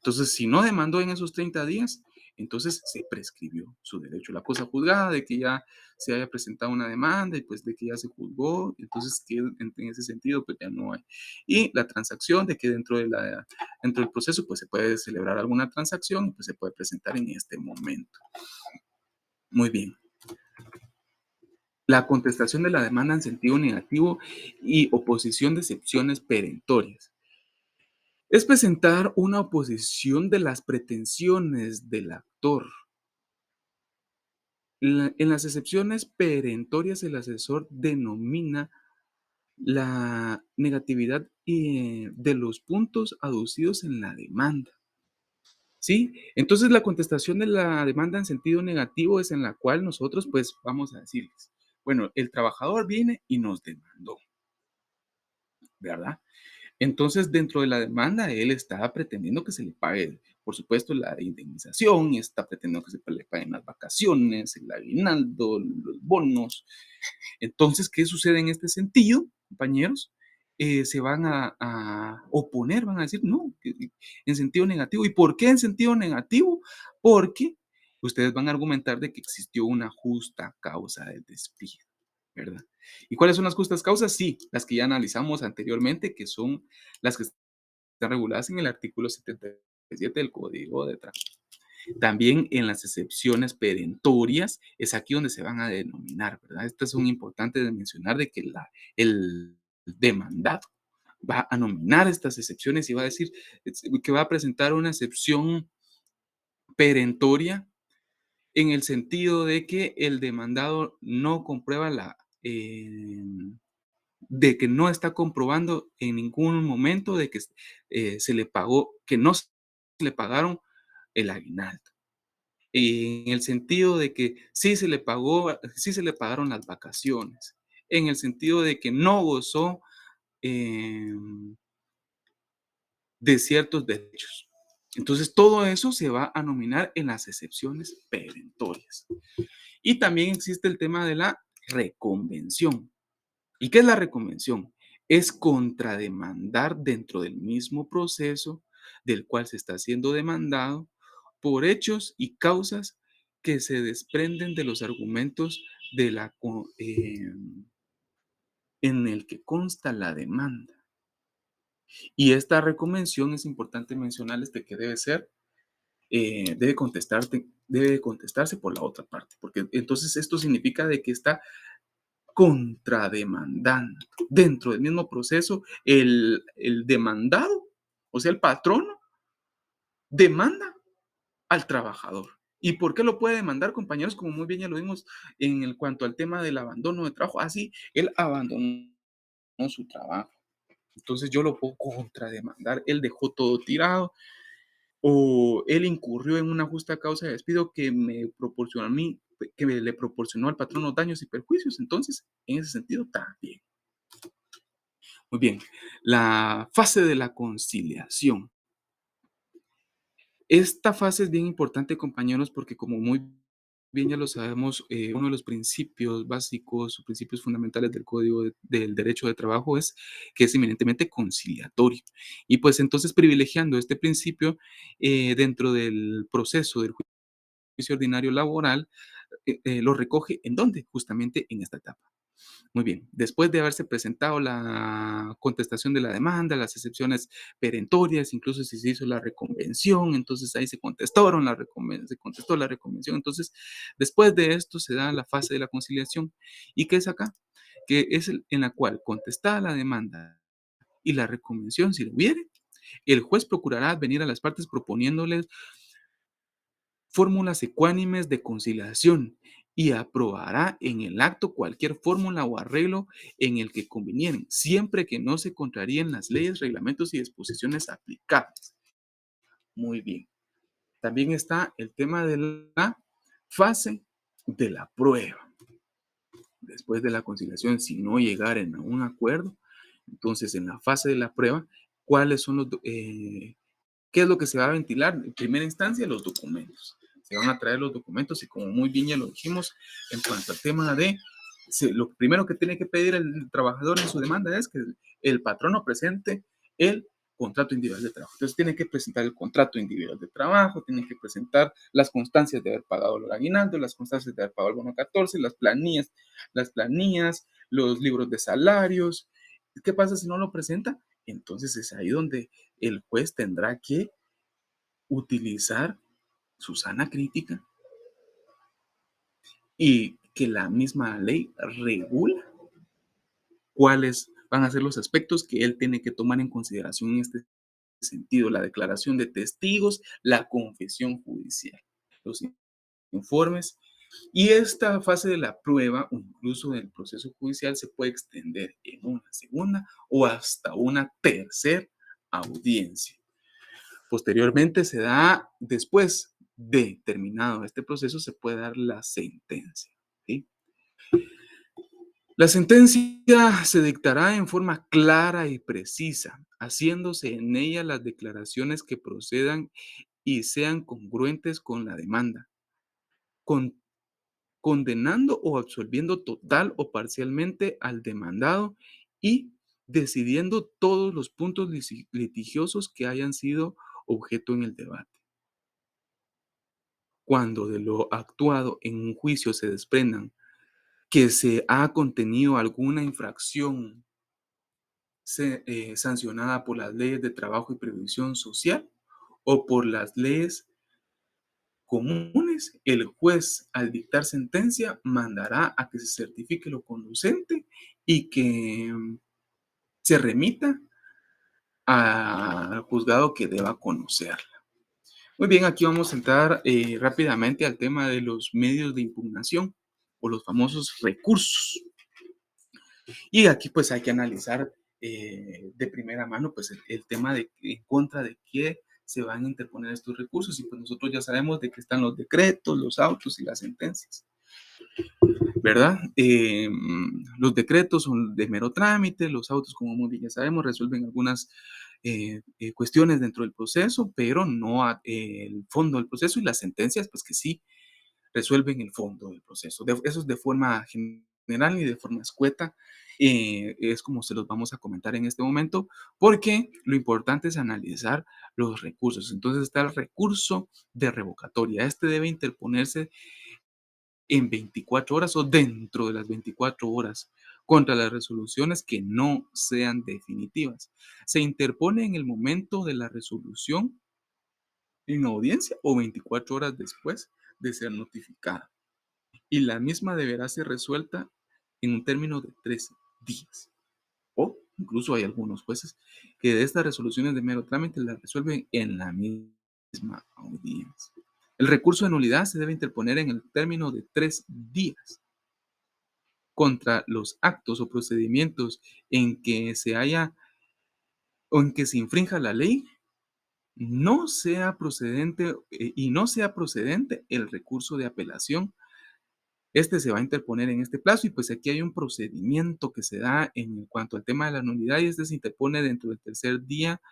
Entonces, si no demandó en esos 30 días, entonces se prescribió su derecho. La cosa juzgada de que ya se haya presentado una demanda y pues de que ya se juzgó, entonces que en ese sentido pues ya no hay. Y la transacción de que dentro del proceso pues se puede celebrar alguna transacción y pues se puede presentar en este momento. Muy bien. La contestación de la demanda en sentido negativo y oposición de excepciones perentorias. Es presentar una oposición de las pretensiones del actor. En las excepciones perentorias, el asesor denomina la negatividad de los puntos aducidos en la demanda. ¿Sí? Entonces, la contestación de la demanda en sentido negativo es en la cual nosotros, pues, vamos a decirles, bueno, el trabajador viene y nos demandó, ¿verdad? Entonces, dentro de la demanda, él está pretendiendo que se le pague, por supuesto, la indemnización, está pretendiendo que se le paguen las vacaciones, el aguinaldo, los bonos. Entonces, ¿qué sucede en este sentido, compañeros? Se van a oponer, van a decir, no, en sentido negativo. ¿Y por qué en sentido negativo? Porque ustedes van a argumentar de que existió una justa causa del despido, ¿verdad? ¿Y cuáles son las justas causas? Sí, las que ya analizamos anteriormente, que son las que están reguladas en el artículo 77 del Código de Trabajo. También en las excepciones perentorias es aquí donde se van a denominar, ¿verdad? Estas son importantes de mencionar de que el demandado va a nominar estas excepciones y va a decir que va a presentar una excepción perentoria en el sentido de que el demandado no comprueba de que no está comprobando en ningún momento de que se le pagó, que no se le pagaron el aguinaldo. En el sentido de que sí se le pagó, sí se le pagaron las vacaciones, en el sentido de que no gozó de ciertos derechos. Entonces, todo eso se va a nominar en las excepciones perentorias. Y también existe el tema de la reconvención. ¿Y qué es la reconvención? Es contrademandar dentro del mismo proceso del cual se está siendo demandado por hechos y causas que se desprenden de los argumentos de en el que consta la demanda. Y esta reconvención es importante mencionarles de que debe contestarse por la otra parte, porque entonces esto significa de que está contrademandando. Dentro del mismo proceso, el demandado, o sea, el patrono, demanda al trabajador. ¿Y por qué lo puede demandar, compañeros? Como muy bien ya lo vimos en el cuanto al tema del abandono de trabajo. Así, él abandonó su trabajo. Entonces yo lo puedo contrademandar. Él dejó todo tirado o él incurrió en una justa causa de despido que me proporcionó a mí, que le proporcionó al patrón los daños y perjuicios. Entonces, en ese sentido, también. Muy bien, la fase de la conciliación. Esta fase es bien importante, compañeros, porque como muy bien ya lo sabemos, uno de los principios básicos o principios fundamentales del del Derecho de Trabajo es que es eminentemente conciliatorio. Y pues entonces privilegiando este principio dentro del proceso del juicio ordinario laboral, lo recoge ¿en dónde? Justamente en esta etapa. Muy bien, después de haberse presentado la contestación de la demanda, las excepciones perentorias, incluso si se hizo la reconvención, entonces ahí se contestó la reconvención. Entonces, después de esto se da la fase de la conciliación. ¿Y qué es acá? Que es en la cual, contestada la demanda y la reconvención, si lo hubiere, el juez procurará venir a las partes proponiéndoles fórmulas ecuánimes de conciliación y aprobará en el acto cualquier fórmula o arreglo en el que convinieren, siempre que no se contraríen las leyes, reglamentos y disposiciones aplicables. Muy bien. También está el tema de la fase de la prueba. después de la conciliación, si no llegaren a un acuerdo, entonces en la fase de la prueba, ¿cuáles son qué es lo que se va a ventilar? En primera instancia, los documentos. Se van a traer los documentos y como muy bien ya lo dijimos, en cuanto al tema de, lo primero que tiene que pedir el trabajador en su demanda es que el patrono presente el contrato individual de trabajo. Entonces tiene que presentar el contrato individual de trabajo, tiene que presentar las constancias de haber pagado el aguinaldo, las constancias de haber pagado el bono 14, las planillas, los libros de salarios. ¿Qué pasa si no lo presenta? Entonces es ahí donde el juez tendrá que utilizar su sana crítica y que la misma ley regula cuáles van a ser los aspectos que él tiene que tomar en consideración en este sentido, la declaración de testigos, la confesión judicial, los informes. Y esta fase de la prueba, o incluso del proceso judicial, se puede extender en una segunda o hasta una tercera audiencia. Posteriormente se da, después de terminado este proceso, se puede dar la sentencia. ¿Sí? La sentencia se dictará en forma clara y precisa, haciéndose en ella las declaraciones que procedan y sean congruentes con la demanda, con- condenando o absolviendo total o parcialmente al demandado y decidiendo todos los puntos litigiosos que hayan sido objeto en el debate. Cuando de lo actuado en un juicio se desprendan que se ha contenido alguna infracción sancionada por las leyes de trabajo y previsión social o por las leyes comunes, el juez al dictar sentencia mandará a que se certifique lo conducente y que se remita al juzgado que deba conocer. Muy bien, aquí vamos a entrar rápidamente al tema de los medios de impugnación o los famosos recursos. Y aquí pues hay que analizar de primera mano pues el tema de en contra de qué se van a interponer estos recursos. Y pues nosotros ya sabemos de que están los decretos, los autos y las sentencias, ¿verdad? Los decretos son de mero trámite, los autos, como muy bien ya sabemos, resuelven algunas cuestiones dentro del proceso, pero no el fondo del proceso, y las sentencias, pues que sí resuelven el fondo del proceso. Eso es de forma general y de forma escueta. Es como se los vamos a comentar en este momento, porque lo importante es analizar los recursos. Entonces está el recurso de revocatoria. Este debe interponerse en 24 horas o dentro de las 24 horas contra las resoluciones que no sean definitivas. Se interpone en el momento de la resolución en audiencia o 24 horas después de ser notificada. Y la misma deberá ser resuelta en un término de 3 días. O incluso hay algunos jueces que de estas resoluciones de mero trámite las resuelven en la misma audiencia. El recurso de nulidad se debe interponer en el término de 3 días contra los actos o procedimientos en que se haya o en que se infrinja la ley, no sea procedente y no sea procedente el recurso de apelación. Este se va a interponer en este plazo y pues aquí hay un procedimiento que se da en cuanto al tema de la nulidad, y este se interpone dentro del tercer día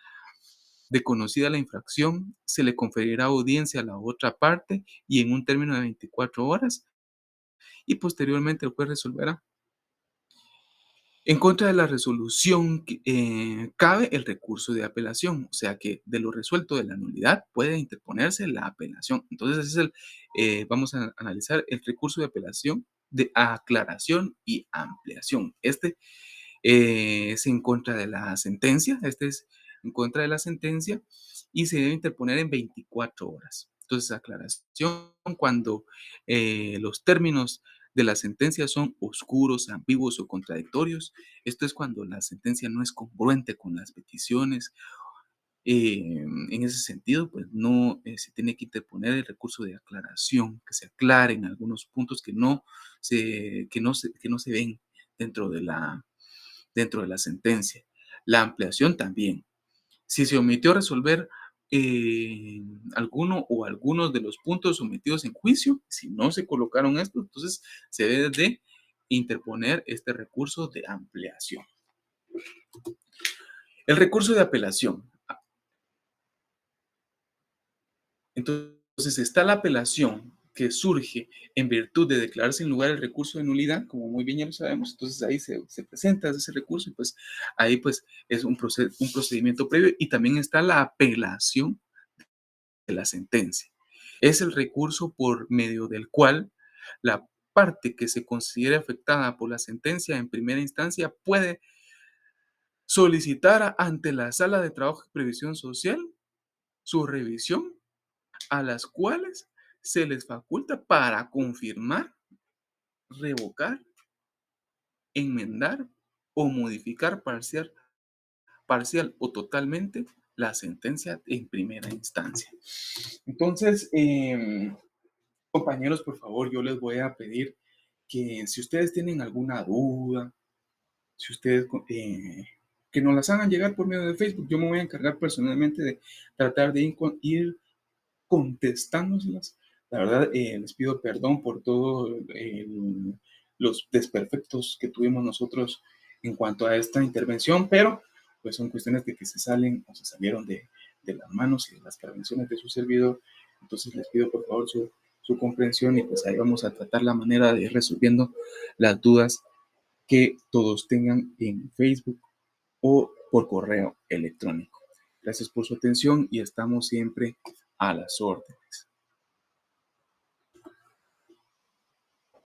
de conocida la infracción, se le conferirá audiencia a la otra parte y en un término de 24 horas, y posteriormente el juez resolverá. En contra de la resolución, cabe el recurso de apelación, o sea que de lo resuelto de la nulidad puede interponerse la apelación. Entonces, vamos a analizar el recurso de apelación de aclaración y ampliación. Este es en contra de la sentencia, este es en contra de la sentencia y se debe interponer en 24 horas. Entonces, aclaración cuando los términos de la sentencia son oscuros, ambiguos o contradictorios. Esto es cuando la sentencia no es congruente con las peticiones. En ese sentido, pues no se tiene que interponer el recurso de aclaración, que se aclaren algunos puntos que no se ven dentro de la sentencia. La ampliación también. Si se omitió resolver alguno o algunos de los puntos sometidos en juicio, si no se colocaron estos, entonces se debe de interponer este recurso de ampliación. El recurso de apelación. Entonces está la apelación que surge en virtud de declararse en lugar el recurso de nulidad, como muy bien ya lo sabemos. Entonces ahí se presenta ese recurso y pues ahí pues es un procedimiento previo, y también está la apelación de la sentencia. Es el recurso por medio del cual la parte que se considere afectada por la sentencia en primera instancia puede solicitar ante la Sala de Trabajo y Previsión Social su revisión, a las cuales se les faculta para confirmar, revocar, enmendar o modificar parcial o totalmente la sentencia en primera instancia. Entonces, compañeros, por favor, yo les voy a pedir que si ustedes tienen alguna duda, si ustedes que nos las hagan llegar por medio de Facebook. Yo me voy a encargar personalmente de tratar de ir contestándoselas. La verdad, les pido perdón por todos los desperfectos que tuvimos nosotros en cuanto a esta intervención, pero pues son cuestiones de que se salen o se salieron de las manos y de las prevenciones de su servidor. Entonces les pido por favor su comprensión, y pues ahí vamos a tratar la manera de ir resolviendo las dudas que todos tengan en Facebook o por correo electrónico. Gracias por su atención y estamos siempre a las órdenes.